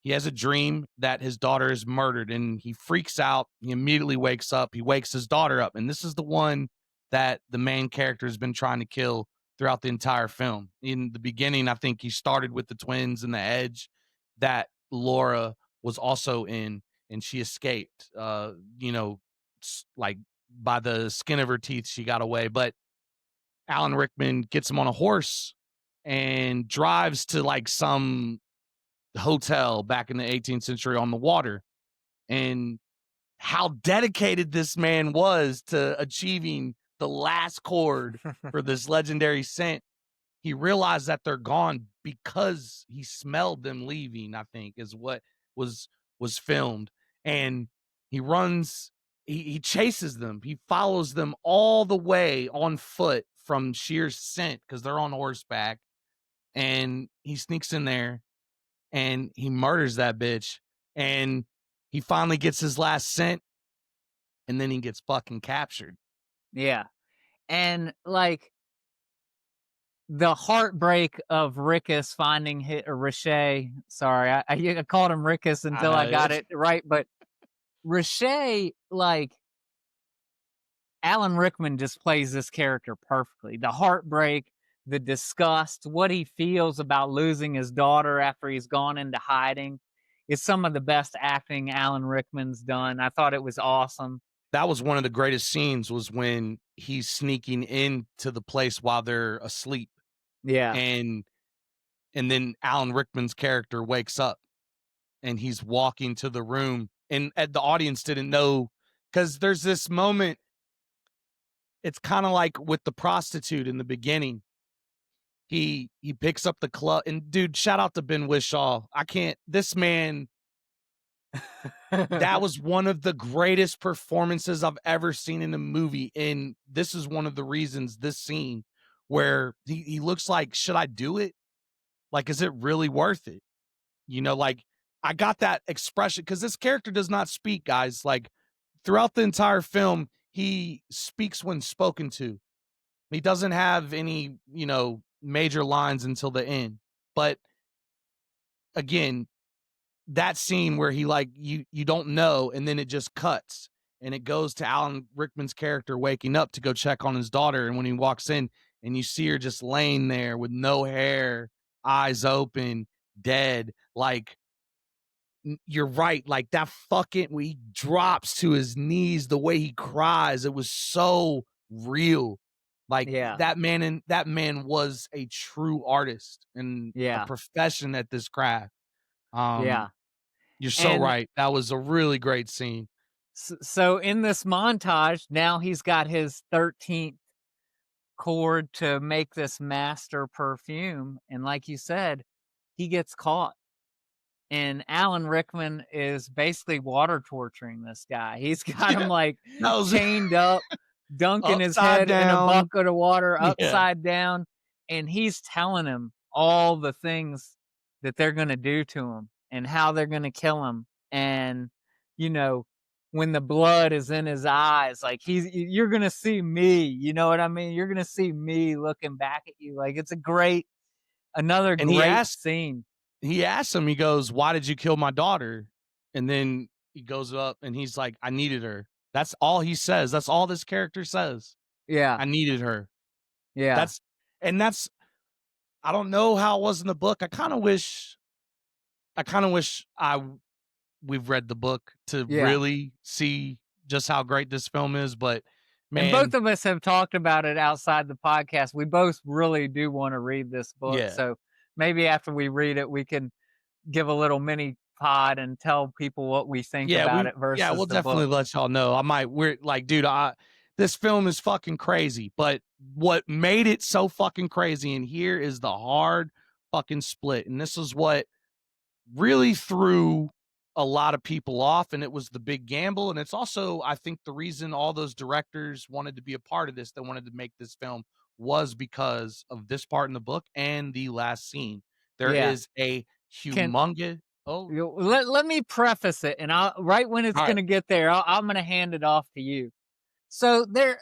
he has a dream that his daughter is murdered, and he freaks out. He immediately wakes up. He wakes his daughter up, and this is the one that the main character has been trying to kill throughout the entire film. In the beginning, I think he started with the twins and the edge that Laura was also in, and she escaped. Like by the skin of her teeth, she got away. But Alan Rickman gets him on a horse and drives to like some hotel back in the 18th century on the water. And how dedicated this man was to achieving the last chord for this legendary scent. He realized that they're gone because he smelled them leaving, I think, is what was was filmed. And he runs, he chases them, he follows them all the way on foot from sheer scent because they're on horseback. And he sneaks in there and he murders that bitch. And he finally gets his last scent, and then he gets fucking captured. Yeah. And like the heartbreak of Rickus finding or Riche. Sorry, I called him Rickus I until I know got it. it right, but Riche, like Alan Rickman just plays this character perfectly. The heartbreak, the disgust, what he feels about losing his daughter after he's gone into hiding is some of the best acting Alan Rickman's done. I thought it was awesome. That was one of the greatest scenes was when he's sneaking into the place while they're asleep, Yeah. and then Alan Rickman's character wakes up and he's walking to the room, and the audience didn't know because there's this moment. It's kind of like with the prostitute in the beginning. He picks up the club, and dude, shout out to Ben Wishaw. I can't. This man That was one of the greatest performances I've ever seen in a movie, and this is one of the reasons this scene where he looks like, "Should I do it? Like, is it really worth it?" You know, like, I got that expression because this character does not speak, guys, like, throughout the entire film, he speaks when spoken to. He doesn't have any, major lines until the end, but again, that scene where he like you don't know, and then it just cuts and it goes to Alan Rickman's character waking up to go check on his daughter, and when he walks in and you see her just laying there with no hair, eyes open, dead, like you're right, like that fucking when he drops to his knees, the way he cries, it was so real. Like Yeah. that man was a true artist and a Yeah. profession at this craft. Um, Yeah. you're so And right. That was a really great scene. so in this montage, now he's got his 13th cord to make this master perfume. And like you said, he gets caught. And Alan Rickman is basically water torturing this guy. He's got him Yeah, like that was chained up, dunking his upside head in a down. bucket of water Yeah. upside down. And he's telling him all the things that they're going to do to him and how they're going to kill him. And, you know, when the blood is in his eyes, like you're going to see me. You know what I mean? You're going to see me looking back at you. Like it's another And he great asked scene. he asked him, he goes, "Why did you kill my daughter?" And then he goes up and he's like, "I needed her." That's all he says. That's all this character says. Yeah. "I needed her." Yeah. That's and that's I don't know how it was in the book. I we've read the book to Yeah. really see just how great this film is, but And both man, of us have talked about it outside the podcast. We both really do want to read this book. yeah. So maybe after we read it, we can give a little mini pod and tell people what we think Yeah, about it we'll versus the definitely book. let y'all know. We're like, dude, this film is fucking crazy, but what made it so fucking crazy, and here is the hard fucking split, and this is what really threw a lot of people off, and it was the big gamble, and it's also, I think, the reason all those directors wanted to be a part of this, they wanted to make this film, was because of this part in the book and the last scene. There Yeah. is a Can humongous oh, let me preface it, and I'll right when it's all right. gonna get there, I'm gonna hand it off to you. So there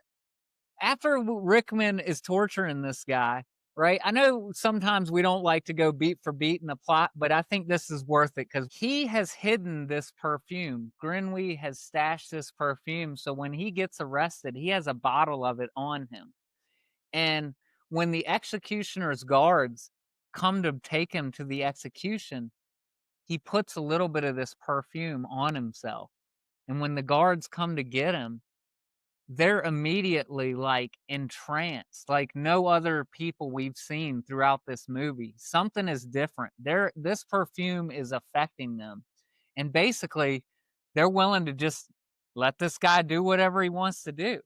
after Rickman is torturing this guy, right? I know sometimes we don't like to go beat for beat in the plot, but I think this is worth it because he has hidden this perfume. Grinwy has stashed this perfume. So when he gets arrested, he has a bottle of it on him. And when the executioner's guards come to take him to the execution, he puts a little bit of this perfume on himself. And when the guards come to get him, they're immediately like entranced, like no other people we've seen throughout this movie. Something is different. This perfume is affecting them. And basically, they're willing to just let this guy do whatever he wants to do.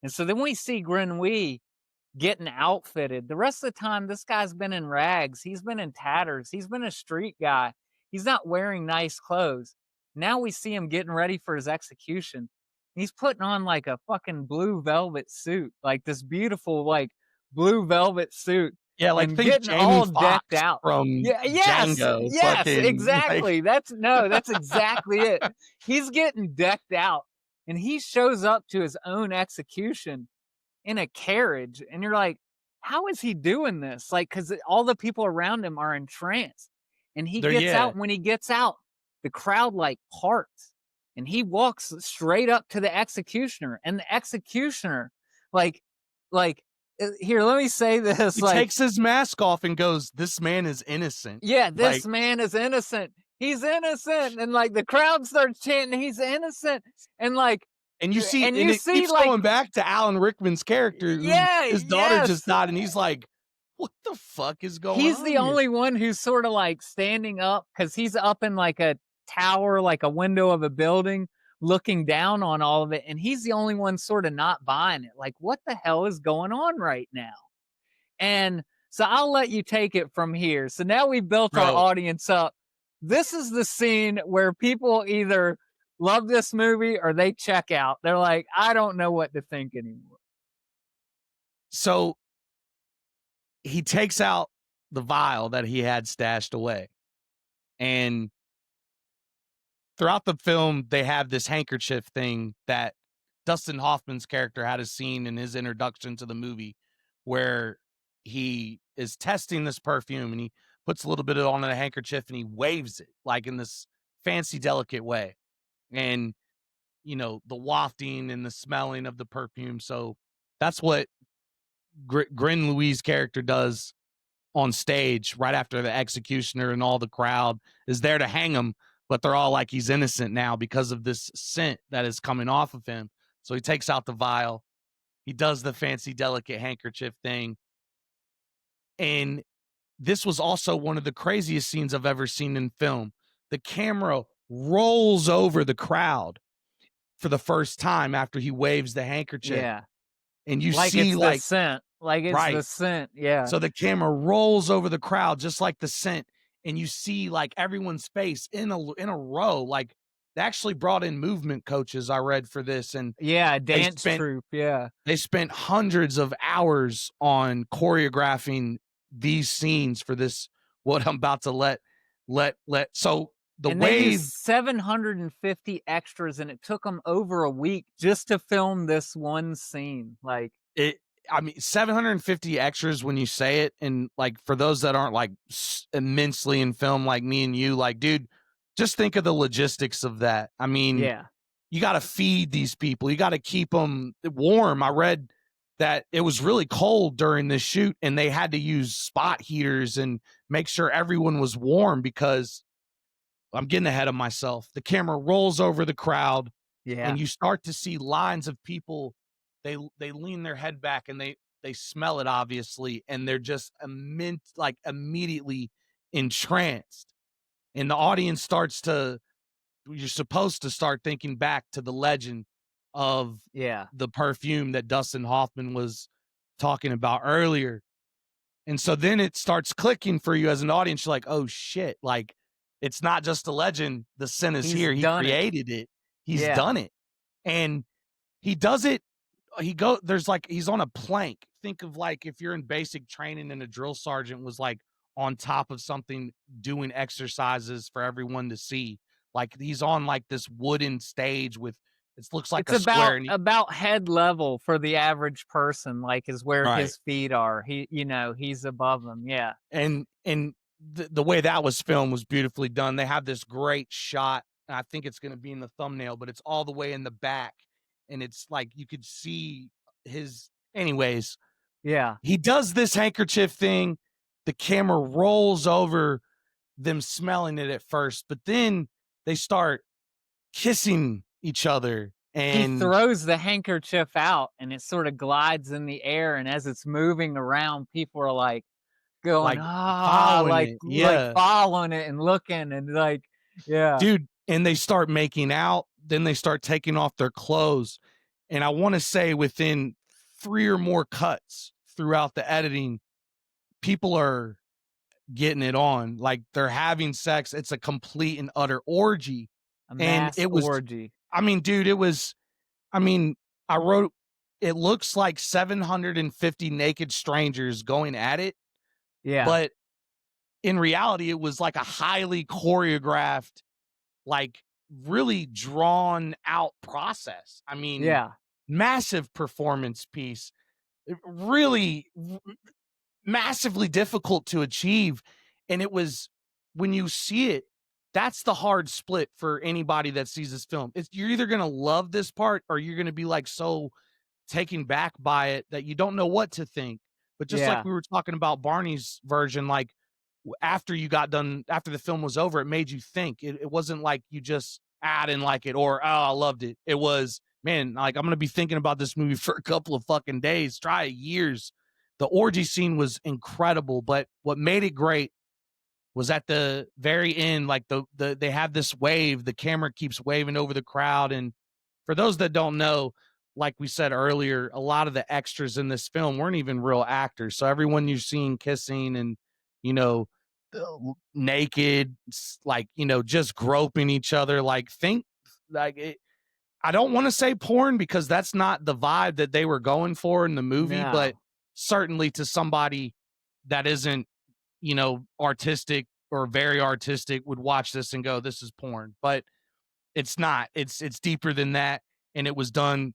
And so then we see Grenouille getting outfitted. The rest of the time, this guy's been in rags. He's been in tatters. He's been a street guy. He's not wearing nice clothes. Now we see him getting ready for his execution. He's putting on like a fucking blue velvet suit, like this beautiful, like blue velvet suit, Yeah, like, and think getting Jamie all decked Foxx out. from Yeah, yes, Django, yes, fucking, like exactly. That's exactly it. He's getting decked out, and he shows up to his own execution in a carriage, and you're like, how is he doing this? Like, because all the people around him are entranced, and he they're gets yeah. out. When he gets out, the crowd like parts, and he walks straight up to the executioner, and the executioner, like, here, let me say this, He like, takes his mask off and goes, "This man is innocent." yeah, Like this man is innocent. He's innocent, and like the crowd starts chanting, "He's innocent," and like, and you see and and you it see keeps like, going back to Alan Rickman's character who yeah, his daughter just yes, died, and he's like, "What the fuck is going he's on the here?" only one who's sort of like standing up because he's up in like a tower, like a window of a building, looking down on all of it. And he's the only one sort of not buying it. Like, what the hell is going on right now? And so I'll let you take it from here. So now we built our Bro, audience up. this is the scene where people either love this movie or they check out. They're like, I don't know what to think anymore. So he takes out the vial that he had stashed away. And throughout the film, they have this handkerchief thing that Dustin Hoffman's character had a scene in his introduction to the movie where he is testing this perfume and he puts a little bit of it on a handkerchief and he waves it like in this fancy, delicate way. And, the wafting and the smelling of the perfume. So that's what Grin Louise' character does on stage right after the executioner and all the crowd is there to hang him, but they're all like he's innocent now because of this scent that is coming off of him. So he takes out the vial. He does the fancy, delicate handkerchief thing. And this was also one of the craziest scenes I've ever seen in film. The camera rolls over the crowd for the first time after he waves the handkerchief. Yeah. And you Like see it's the scent. Like it's the right. scent. Yeah. So the camera rolls over the crowd just like the scent, and you see like everyone's face in a row. Like they actually brought in movement coaches I read for this, and Yeah. they Dance spent troupe. Yeah. they spent hundreds of hours on choreographing these scenes for this. What I'm about to let. So the And they wave used 750 extras, and it took them over a week just to film this one scene. Like, it. I mean, 750 extras when you say it, and like for those that aren't like immensely in film like me and you, like, dude, just think of the logistics of that. I mean, yeah. you got to feed these people. You got to keep them warm. I read that it was really cold during the shoot and they had to use spot heaters and make sure everyone was warm because I'm getting ahead of myself. The camera rolls over the crowd Yeah. and you start to see lines of people. They lean their head back and they smell it obviously and they're just like immediately entranced. And the audience starts to you're supposed to start thinking back to the legend of Yeah. the perfume that Dustin Hoffman was talking about earlier. And so then it starts clicking for you as an audience. You're like, oh shit, like it's not just a legend. The sin is He's here. He done it. created it. He's Yeah. done it. And he does it. There's like, he's on a plank. Think of like if you're in basic training and a drill sergeant was like on top of something doing exercises for everyone to see. Like he's on like this wooden stage with it looks like It's a square. And about head level for the average person, like, is where right. his feet are. He's above them. Yeah. And the way that was filmed was beautifully done. They have this great shot. And I think it's going to be in the thumbnail, but it's all the way in the back. And it's like you could see his. Anyways, Yeah. he does this handkerchief thing. The camera rolls over them smelling it at first, but then they start kissing each other. He And throws the handkerchief out and it sort of glides in the air. And as it's moving around, people are like going, like following like, it. Yeah. following it and looking and like, yeah. Dude, and they start making out, then they start taking off their clothes. And I want to say within 3 or more cuts throughout the editing, people are getting it on. Like they're having sex. It's a complete and utter orgy. A And mass it was, orgy. I mean, dude, it was, I mean, I wrote, it looks like 750 naked strangers going at it. Yeah. But in reality, it was like a highly choreographed, like really drawn out process. I mean, yeah. massive performance piece, really massively difficult to achieve. And it was when you see it, that's the hard split for anybody that sees this film. It's you're either gonna love this part or you're gonna be like so taken back by it that you don't know what to think. But just like Yeah. we were talking about Barney's version, like after you got done, after the film was over, it made you think. It wasn't like you just didn't like it or I loved it. It was, man, like I'm gonna be thinking about this movie for a couple of fucking days, try years. The orgy scene was incredible, but what made it great was at the very end, like they have this wave, the camera keeps waving over the crowd. And for those that don't know, like we said earlier, a lot of the extras in this film weren't even real actors. So everyone you're seeing kissing and, you know, naked, like, just groping each other. Like, think like it. I don't want to say porn because that's not the vibe that they were going for in the movie, but No. certainly to somebody that isn't, artistic or very artistic would watch this and go, this is porn. But it's not. It's deeper than that. And it was done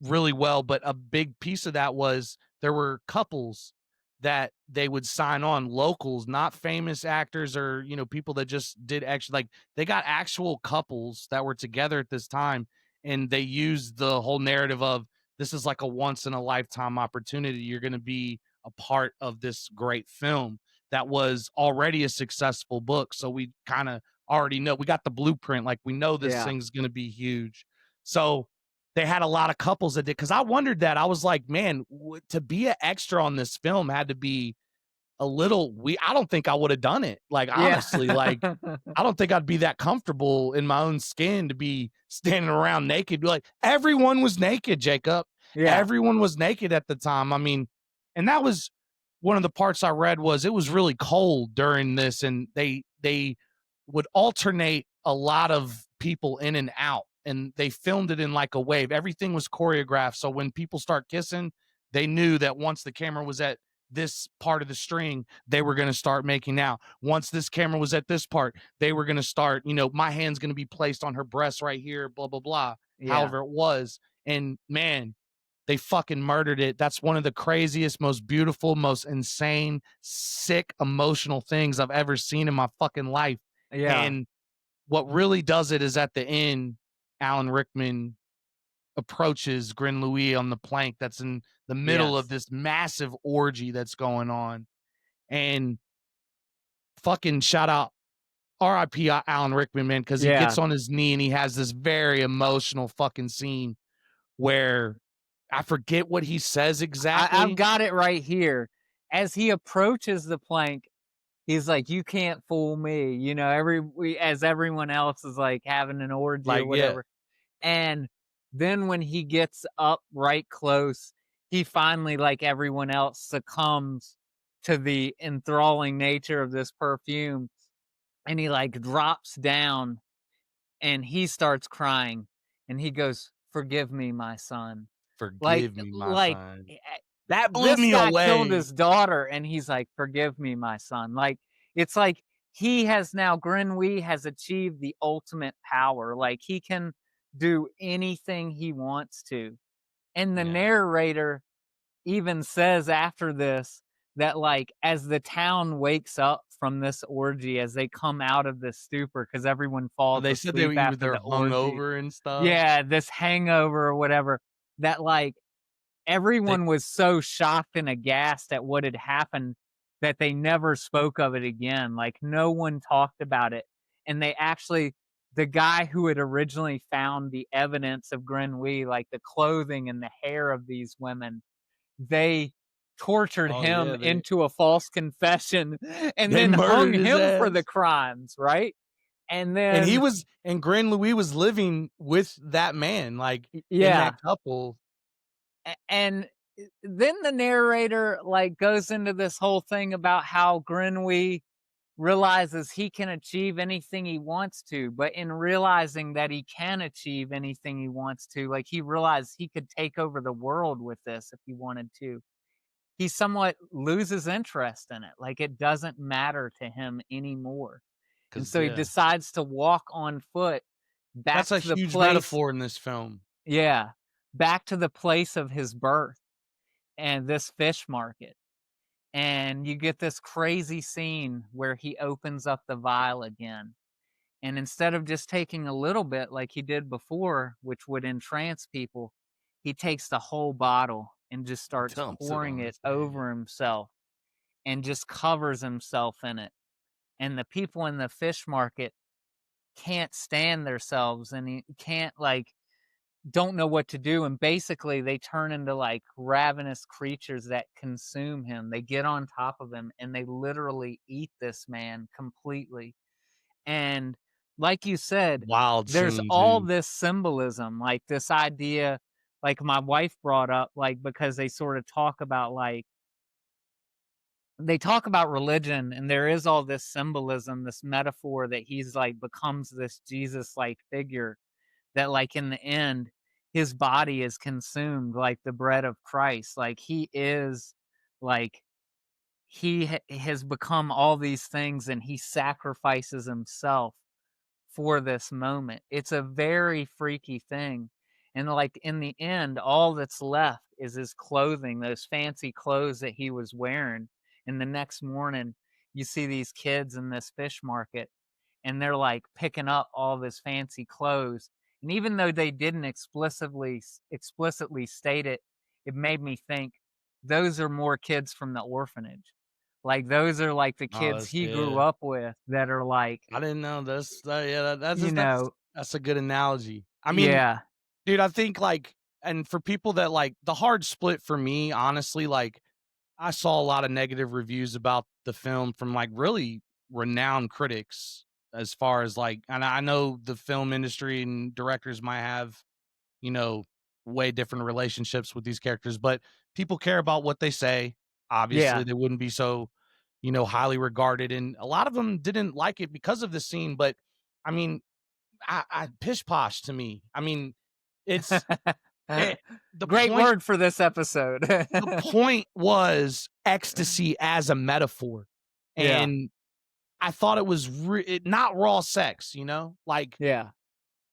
really well, but a big piece of that was there were couples that they would sign on, locals, not famous actors or, people that just did actually, like, they got actual couples that were together at this time, and they used the whole narrative of this is like a once in a lifetime opportunity. You're going to be a part of this great film that was already a successful book. So we kind of already know, we got the blueprint, like we know this Yeah. thing's going to be huge. So they had a lot of couples that did, because I wondered that. I was like, man, to be an extra on this film had to be a little I don't think I would have done it. Like, Yeah. honestly, like, I don't think I'd be that comfortable in my own skin to be standing around naked. Like, everyone was naked, Jacob. Yeah. Everyone was naked at the time. I mean, and that was one of the parts I read was it was really cold during this, and they would alternate a lot of people in and out, and they filmed it in like a wave. Everything was choreographed. So when people start kissing, they knew that once the camera was at this part of the string, they were going to start making out. Once this camera was at this part, they were going to start, my hand's going to be placed on her breast right here, blah, blah, blah, Yeah. however it was. And man, they fucking murdered it. That's one of the craziest, most beautiful, most insane, sick, emotional things I've ever seen in my fucking life. Yeah. And what really does it is at the end, Alan Rickman approaches Grin Louis on the plank that's in the middle of Yes. this massive orgy that's going on. And fucking shout out RIP Alan Rickman, man, because he Yeah. gets on his knee and he has this very emotional fucking scene where I forget what he says I've exactly. got it right here. As he approaches the plank, he's like, "You can't fool me," as everyone else is like having an orgy or Like, yeah, whatever. And then when he gets up right close, he finally, like everyone else, succumbs to the enthralling nature of this perfume, and he like drops down and he starts crying and he goes, "Forgive me, my son." Like forgive me, my like son. eh, That blew this me guy killed away. his daughter and he's like, "Forgive me, my son." Like, it's like he has now Grenouille has achieved the ultimate power. Like, he can do anything he wants to. And the Yeah. narrator even says after this that, like, as the town wakes up from this orgy, as they come out of this stupor, because everyone falls They said they were asleep after either the orgy. hungover and stuff. Yeah, this hangover or whatever, that, like, They everyone was so shocked and aghast at what had happened that they never spoke of it again. Like, no one talked about it. And they actually, the guy who had originally found the evidence of Grenouille, like the clothing and the hair of these women, they tortured Oh, him yeah, they into a false confession and they then hung murdered his him for the ass. crimes, right? And And he then, was and Gren Louis was living with that man, like, in yeah, that couple. and then the narrator like goes into this whole thing about how Grenouille realizes he can achieve anything he wants to, but in realizing that he can achieve anything he wants to, like, he realized he could take over the world with this if he wanted to. He somewhat loses interest in it. Like, it doesn't matter to him anymore. And 'Cause, so he yeah. decides to walk on foot back That's a to the huge place. metaphor in this film. Yeah, back to the place of his birth and this fish market. And you get this crazy scene where he opens up the vial again. And instead of just taking a little bit like he did before, which would entrance people, he takes the whole bottle and just starts Dumps it pouring on it his head. over himself and just covers himself in it. And the people in the fish market can't stand themselves and he can't, like, don't know what to do. And basically, they turn into like ravenous creatures that consume him. They get on top of him and they literally eat this man completely. And like you said, Wild there's scene all too. this symbolism, like this idea, like my wife brought up, like, because they sort of talk about, like, they talk about religion, and there is all this symbolism, this metaphor that he's like becomes this Jesus like figure that, like, in the end, his body is consumed like the bread of Christ. Like, he is like, has become all these things and he sacrifices himself for this moment. It's a very freaky thing. And like in the end, all that's left is his clothing, those fancy clothes that he was wearing. And the next morning, you see these kids in this fish market and they're like picking up all of his fancy clothes. And even though they didn't explicitly state it, it made me think those are more kids from the orphanage. Like those are like the Oh, kids that's he grew yeah. up with that are like, I didn't know this. Yeah, that's you just know, that's a good analogy. I mean, yeah, dude, I think like, and for people that like the hard split for me, honestly, like I saw a lot of negative reviews about the film from like really renowned critics as far as like, and I know the film industry and directors might have, you know, way different relationships with these characters, but people care about what they say. Obviously, yeah. they wouldn't be so, highly regarded. And a lot of them didn't like it because of the scene. But I mean, I pish posh to me. I mean, it's it, the Great point. word for this episode. The point was ecstasy as a metaphor, Yeah, and I thought it was not raw sex, like, yeah.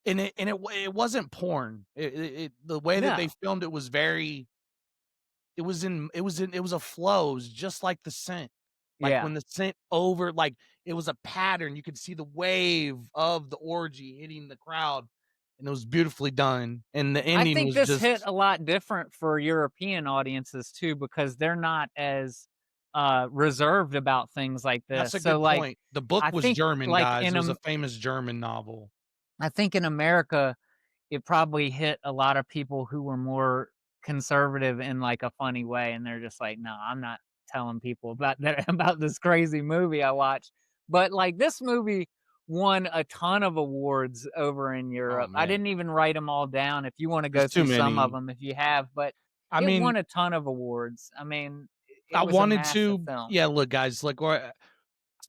it wasn't porn. The way that they No, filmed it was very. It was a flow. It was just like the scent. Like yeah. when the scent over, like it was a pattern. You could see the wave of the orgy hitting the crowd, and it was beautifully done. And the I ending think was this hit just. a lot different for European audiences too, because they're not as, reserved about things like That's this. a So, good like, point. The book I was think, German, like, guys. It was a famous German novel. I think in America it probably hit a lot of people who were more conservative in, like, a funny way, and they're just like, "No, I'm not telling people about that about this crazy movie I watched." But, like, this movie won a ton of awards over in Oh Europe. I man, didn't even write them all down, if you wanna there's go too through some of many. them, if you have, but I it mean, won a ton of awards. I mean, it I was a wanted massive to. film. Yeah, look, guys, like,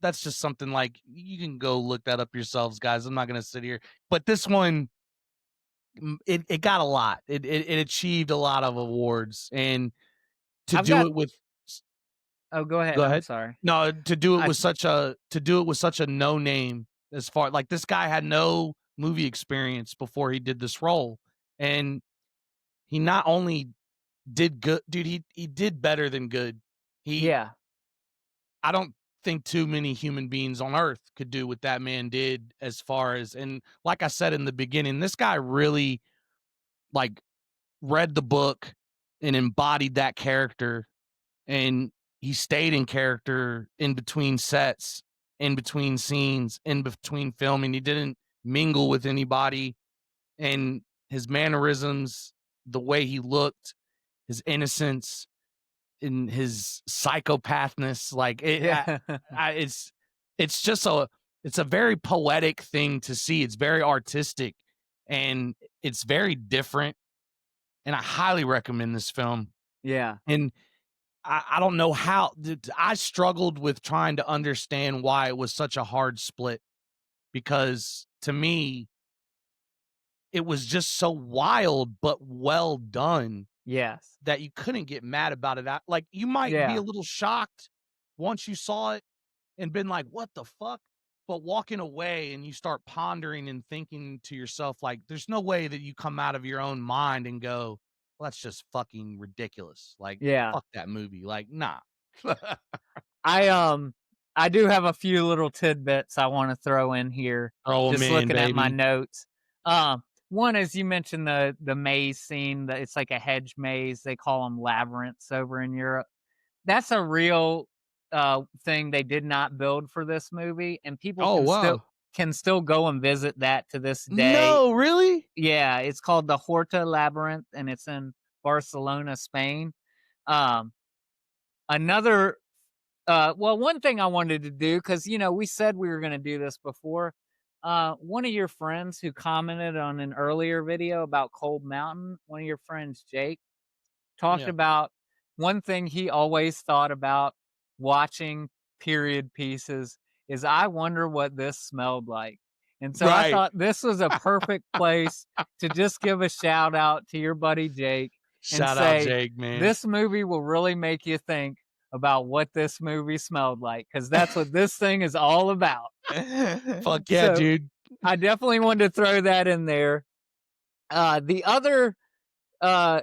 that's just something like you can go look that up yourselves, guys. I'm not gonna sit here, but this one, it got a lot. It achieved a lot of awards, and to I've do got it with. Oh, go ahead, Go I'm ahead. sorry. No, I to do it with such a no name as far like this guy had no movie experience before he did this role, and he not only did good, dude. He did better than good. He Yeah, I don't think too many human beings on earth could do what that man did as far as, and like I said in the beginning, this guy really like read the book and embodied that character, and he stayed in character in between sets, in between scenes, in between filming. He didn't mingle with anybody, and his mannerisms, the way he looked, his innocence, in his psychopathness, like yeah, it's just it's a very poetic thing to see. It's very artistic, and it's very different. And I highly recommend this film. yeah, And I don't know how I struggled with trying to understand why it was such a hard split because to me it was just so wild but well done yes, that you couldn't get mad about it. Like you might be a yeah. little shocked once you saw it and been like, "What the fuck?" But walking away and you start pondering and thinking to yourself, like, there's no way that you come out of your own mind and go, well, that's just fucking ridiculous. Like, Yeah. fuck that movie. Like, nah. I, um, I do have a few little tidbits I wanna throw in here, Throw 'em just in, looking at my baby. notes. One is you mentioned the maze scene, that it's like a hedge maze, they call them labyrinths over in Europe. That's a real, thing they did not build for this movie, and people Oh, wow. can still go and visit that to this day. No, really? Yeah, it's called the Horta Labyrinth, and it's in Barcelona, Spain. Um, another well, one thing I wanted to do, because we said we were gonna do this before. One of your friends who commented on an earlier video about Cold Mountain, one of your friends, Jake, talked Yeah. about one thing he always thought about watching period pieces is I wonder what this smelled like. And so I Right. thought this was a perfect place to just give a shout out to your buddy Jake and Shout out say, Jake, man. this movie will really make you think about what this movie smelled like, because that's what this thing is all about. Fuck yeah, So dude. I definitely wanted to throw that in there. The other, uh,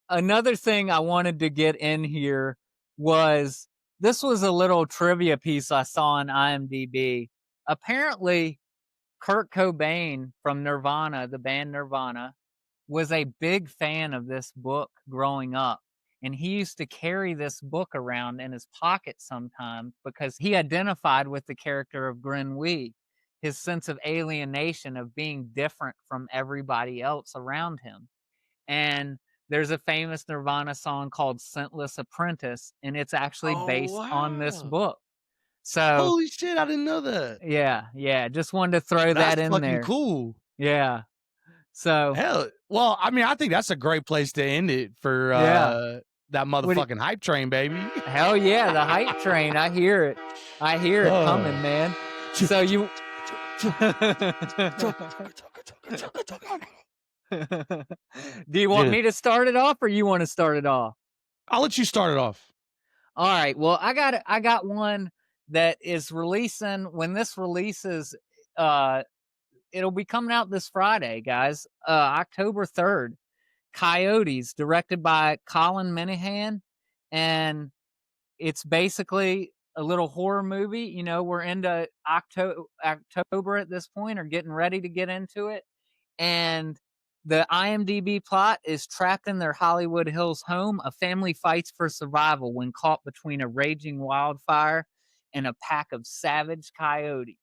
another thing I wanted to get in here was this was a little trivia piece I saw on IMDb. Apparently, Kurt Cobain from Nirvana, the band Nirvana, was a big fan of this book growing up. And he used to carry this book around in his pocket sometimes because he identified with the character of Grenouille, his sense of alienation of being different from everybody else around him. And there's a famous Nirvana song called Scentless Apprentice, and it's actually Oh, based on this wow. book. So, Holy shit, I didn't know that. yeah, just wanted to throw that That's in fucking there. cool. Yeah. So, Hell, well, I mean, I think that's a great place to end it for yeah. that What do motherfucking hype train, baby. Hell yeah, the hype train. I hear it. I hear it coming, man. So you Do you want Yeah. me to start it off or you want to start it off? I'll let you start it off. All right. Well, I got one that is releasing when this releases it'll be coming out this Friday, guys. October 3rd. Coyotes, directed by Colin Minihan, and it's basically a little horror movie. You know, we're into October at this point, or getting ready to get into it. And the IMDb plot is trapped in their Hollywood Hills home. A family fights for survival when caught between a raging wildfire and a pack of savage coyotes.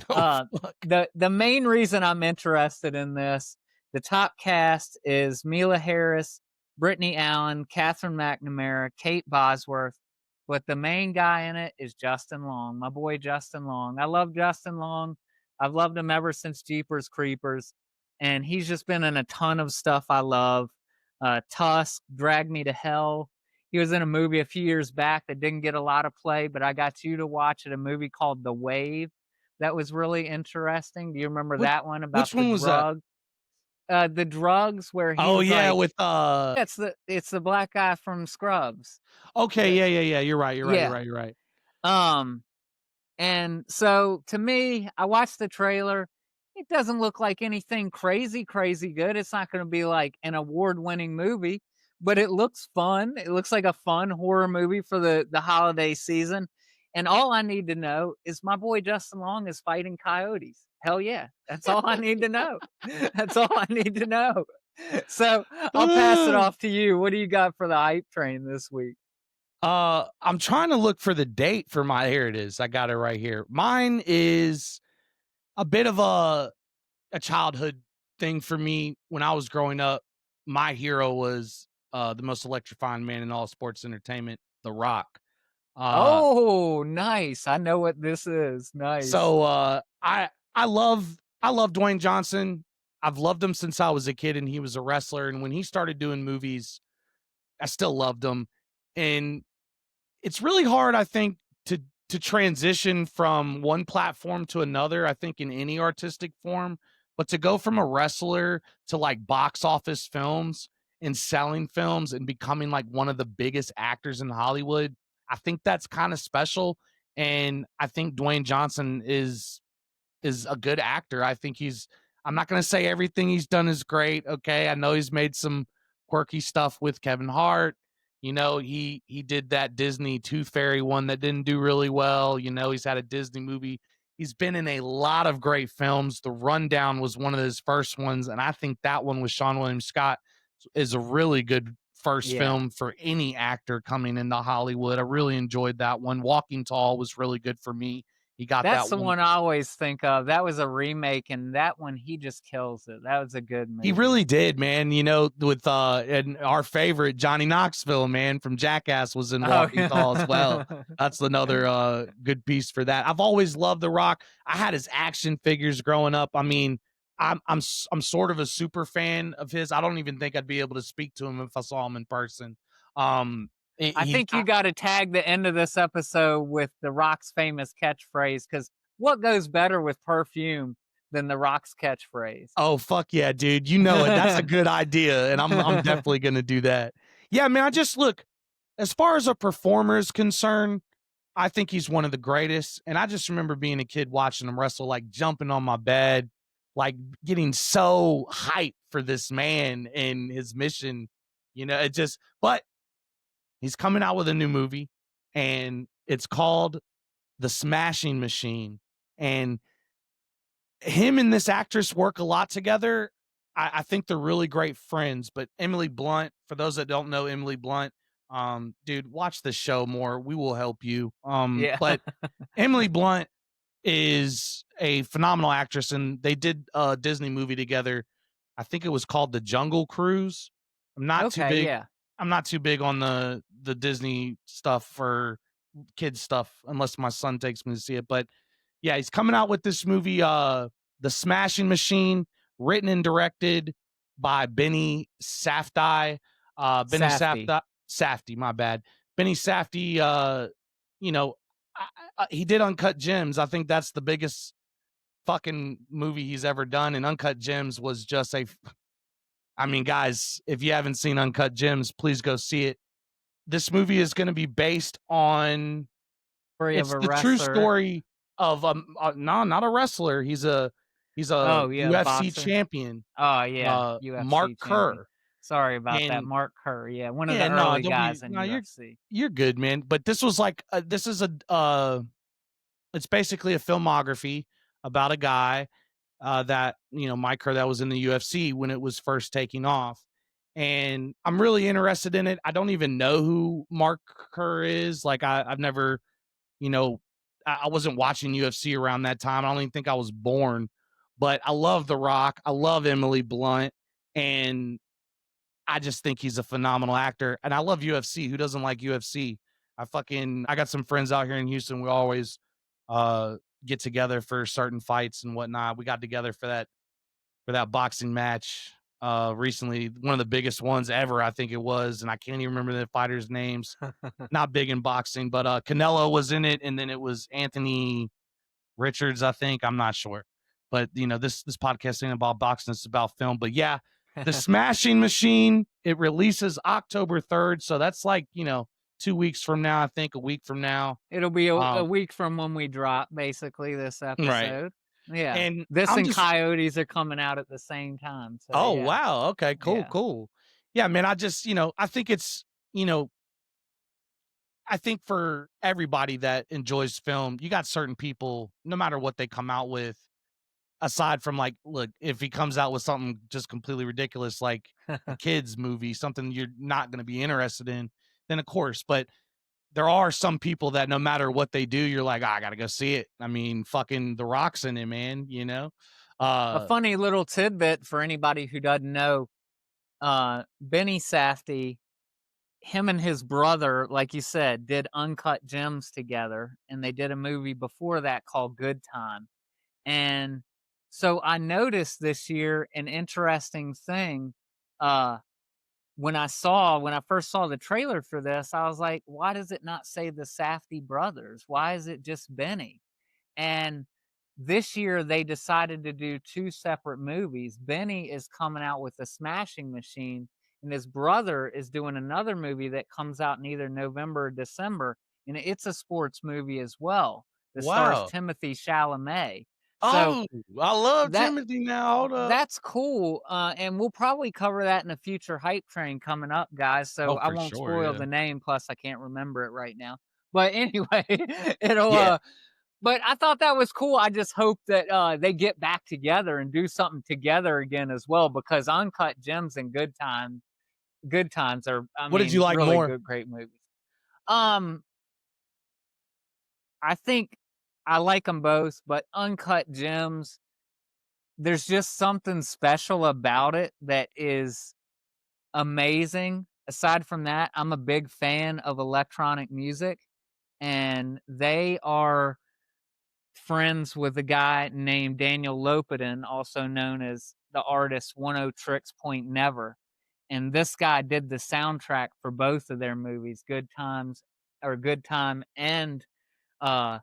Oh, fuck. The main reason I'm interested in this, the top cast is Mila Harris, Brittany Allen, Catherine McNamara, Kate Bosworth, but the main guy in it is Justin Long, my boy Justin Long. I love Justin Long. I've loved him ever since Jeepers Creepers, and he's just been in a ton of stuff I love. Tusk, Drag Me to Hell. He was in a movie a few years back that didn't get a lot of play, but I got you to watch it, a movie called The Wave that was really interesting. Do you remember Which that one about which one was that? the drugs where he Oh was yeah, like, with it's the black guy from Scrubs. okay, The yeah. You're right. Yeah. You're right. Um, and so to me, I watched the trailer. It doesn't look like anything crazy, crazy good. It's not going to be like an award-winning movie, but it looks fun. It looks like a fun horror movie for the holiday season. And all I need to know is my boy Justin Long is fighting coyotes. Hell yeah. That's all I need to know. That's all I need to know. So I'll pass it off to you. What do you got for the hype train this week? I'm trying to look for the date for my. Here it is. I got it right here. Mine is a bit of a childhood thing for me. When I was growing up, my hero was the most electrifying man in all sports entertainment, The Rock. Oh, nice. I know what this is. Nice. So I love Dwayne Johnson. I've loved him since I was a kid, and he was a wrestler. And when he started doing movies, I still loved him. And it's really hard, I think, to transition from one platform to another, I think, in any artistic form, but to go from a wrestler to like box office films and selling films and becoming like one of the biggest actors in Hollywood, I think that's kind of special. And I think Dwayne Johnson is a good actor. I think I'm not going to say everything he's done is great. Okay. I know he's made some quirky stuff with Kevin Hart. You know, he did that Disney Tooth Fairy one that didn't do really well. You know, he's had a Disney movie. He's been in a lot of great films. The Rundown was one of his first ones, and I think that one with Sean William Scott is a really good first film for any actor coming into Hollywood. I really enjoyed that one. Walking Tall was really good for me. He got That's that the one. one I always think of. That was a remake, and that one, he just kills it. That was a good movie. He really did, man. You know, with and our favorite Johnny Knoxville, man, from Jackass was in Walking Tall as well. That's another good piece for that. I've always loved The Rock. I had his action figures growing up. I mean, I'm sort of a super fan of his. I don't even think I'd be able to speak to him if I saw him in person. I He think you got to tag the end of this episode with The Rock's famous catchphrase, because what goes better with Perfume than The Rock's catchphrase? oh, fuck yeah, dude. You know it. That's a good idea, and I'm definitely gonna do that. Yeah, man, I just look, as far as a performer is concerned, I think he's one of the greatest. And I just remember being a kid watching him wrestle, like jumping on my bed, like getting so hyped for this man and his mission. It just, but he's coming out with a new movie and it's called The Smashing Machine. And him and this actress work a lot together. I think they're really great friends. But Emily Blunt, for those that don't know Emily Blunt, dude, watch the show more. We will help you. Yeah. But Emily Blunt is a phenomenal actress, and they did a Disney movie together. I think it was called The Jungle Cruise. I'm not too Okay. big. Yeah. I'm not too big on the Disney stuff for kids stuff unless my son takes me to see it. But yeah, he's coming out with this movie, The Smashing Machine, written and directed by Benny Safdie. Benny Safety. Safdie, my bad. Benny Safdie, you know, he did Uncut Gems. I think that's the biggest fucking movie he's ever done. And Uncut Gems was just I mean, guys, if you haven't seen Uncut Gems, please go see it. This movie is going to be based on, Free of it's a the true wrestler. story of no, not a wrestler. He's a Oh, yeah. UFC Boxer. champion, Oh, yeah. Mark UFC champion. Kerr. Sorry about that. And Mark Kerr. Yeah. One of yeah, the no, early don't be guys in no, UFC. you're good, man. But this was like this is a it's basically a filmography about a guy that Mike Kerr, that was in the UFC when it was first taking off. And I'm really interested in it. I don't even know who Mark Kerr is. Like I've never, you know, I wasn't watching UFC around that time. I don't even think I was born. But I love The Rock. I love Emily Blunt, and I just think he's a phenomenal actor. And I love UFC. Who doesn't like UFC? I got some friends out here in Houston. We always uh get together for certain fights and whatnot. We got together for that boxing match recently, one of the biggest ones ever, I think it was, and I can't even remember the fighters' names. Not big in boxing, but Canelo was in it, and then it was Anthony Richards, I think. I'm not sure. But this podcast ain't about boxing, it's about film. But yeah, The Smashing Machine, it releases October 3rd. So that's like, 2 weeks from now, I think, a week from now. It'll be a Um, week from when we drop, basically, this right. episode. Yeah. And This I'm and just Coyotes are coming out at the same time. So, oh yeah. wow. Okay, cool, Yeah. cool. Yeah, man. I just, I think it's, I think for everybody that enjoys film, you got certain people, no matter what they come out with, aside from like, look, if he comes out with something just completely ridiculous, like a kid's movie, something you're not going to be interested in, then of course, but there are some people that no matter what they do, you're like, I got to go see it. I mean, fucking The Rock's in it, man. A Uh, funny little tidbit for anybody who doesn't know, Benny Safdie, him and his brother, like you said, did Uncut Gems together, and they did a movie before that called Good Time. And so I noticed this year an interesting thing. Uh, when I first saw the trailer for this, I was like, why does it not say the Safdie brothers? Why is it just Benny? And this year they decided to do two separate movies. Benny is coming out with The Smashing Machine, and his brother is doing another movie that comes out in either November or December. And it's a sports movie as well that stars wow. Timothy Chalamet. So Oh, I love that Timothy now. Hold up. that's cool. And we'll probably cover that in a future hype train coming up, guys. So Oh, I for won't sure. spoil Yeah. the name. Plus, I can't remember it right now. But anyway, it'll Yeah. but I thought that was cool. I just hope that they get back together and do something together again as well, because Uncut Gems and Good Times are, I What did you mean, like really more? good, great movies. Um, I think I like them both, but Uncut Gems, there's just something special about it that is amazing. Aside from that, I'm a big fan of electronic music, and they are friends with a guy named Daniel Lopatin, also known as the artist 10 Tricks Point Never. and this guy did the soundtrack for both of their movies, Good Times or Good Time and uh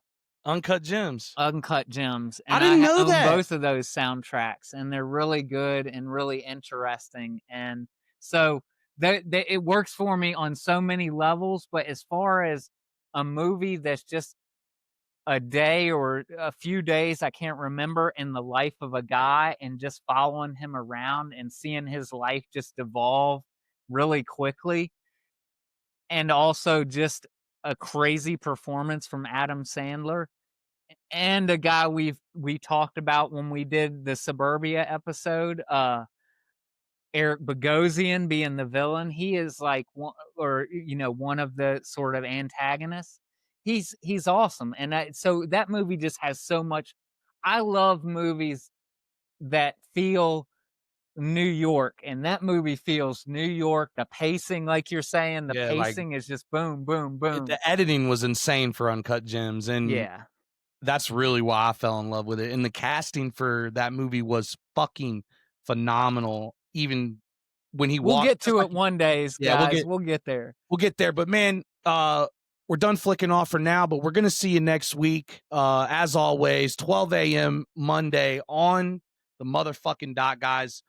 Uncut Gems. Uncut Gems, I and didn't know own that. both of those soundtracks, and they're really good and really interesting. And so it works for me on so many levels. But as far as a movie that's just a day or a few days, I can't remember, in the life of a guy and just following him around and seeing his life just evolve really quickly, and also just a crazy performance from Adam Sandler and a guy we talked about when we did the Suburbia episode, Eric Bogosian being the villain. He is like one, or one of the sort of antagonists. He's awesome, and so that movie just has so much. I love movies that feel New York, and that movie feels New York. The pacing, like you're saying, the Yeah, like pacing is just boom, boom, boom. the editing was insane for Uncut Gems, and Yeah. that's really why I fell in love with it. And the casting for that movie was fucking phenomenal. Even when he We'll walked, get just to like it one days, yeah, guys. We'll get there. we'll get there. But man, we're done flicking off for now. But we're gonna see you next week. As always, 12 a.m. Monday on the motherfucking dot, guys.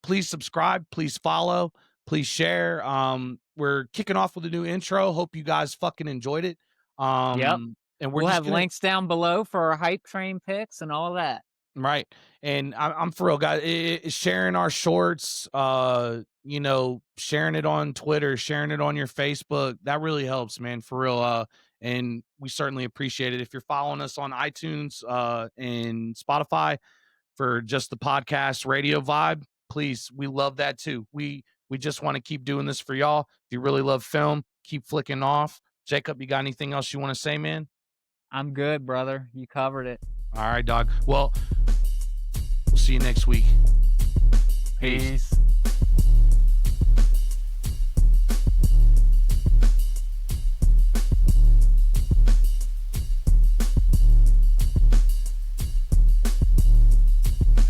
Please subscribe, please follow, please share. We're kicking off with a new intro. Hope you guys fucking enjoyed it. Yep. And we're We'll just have gonna links down below for our hype train picks and all that. right. And I'm for real, guys. Sharing our shorts, sharing it on Twitter, sharing it on your Facebook. That really helps, man. For real. And we certainly appreciate it. If you're following us on iTunes, and Spotify for just the podcast radio vibe, please, we love that too. We just want to keep doing this for y'all. If you really love film, keep flicking off. Jacob, you got anything else you want to say, man? I'm good, brother. You covered it. All right, dog. Well, we'll see you next week. Peace. Peace.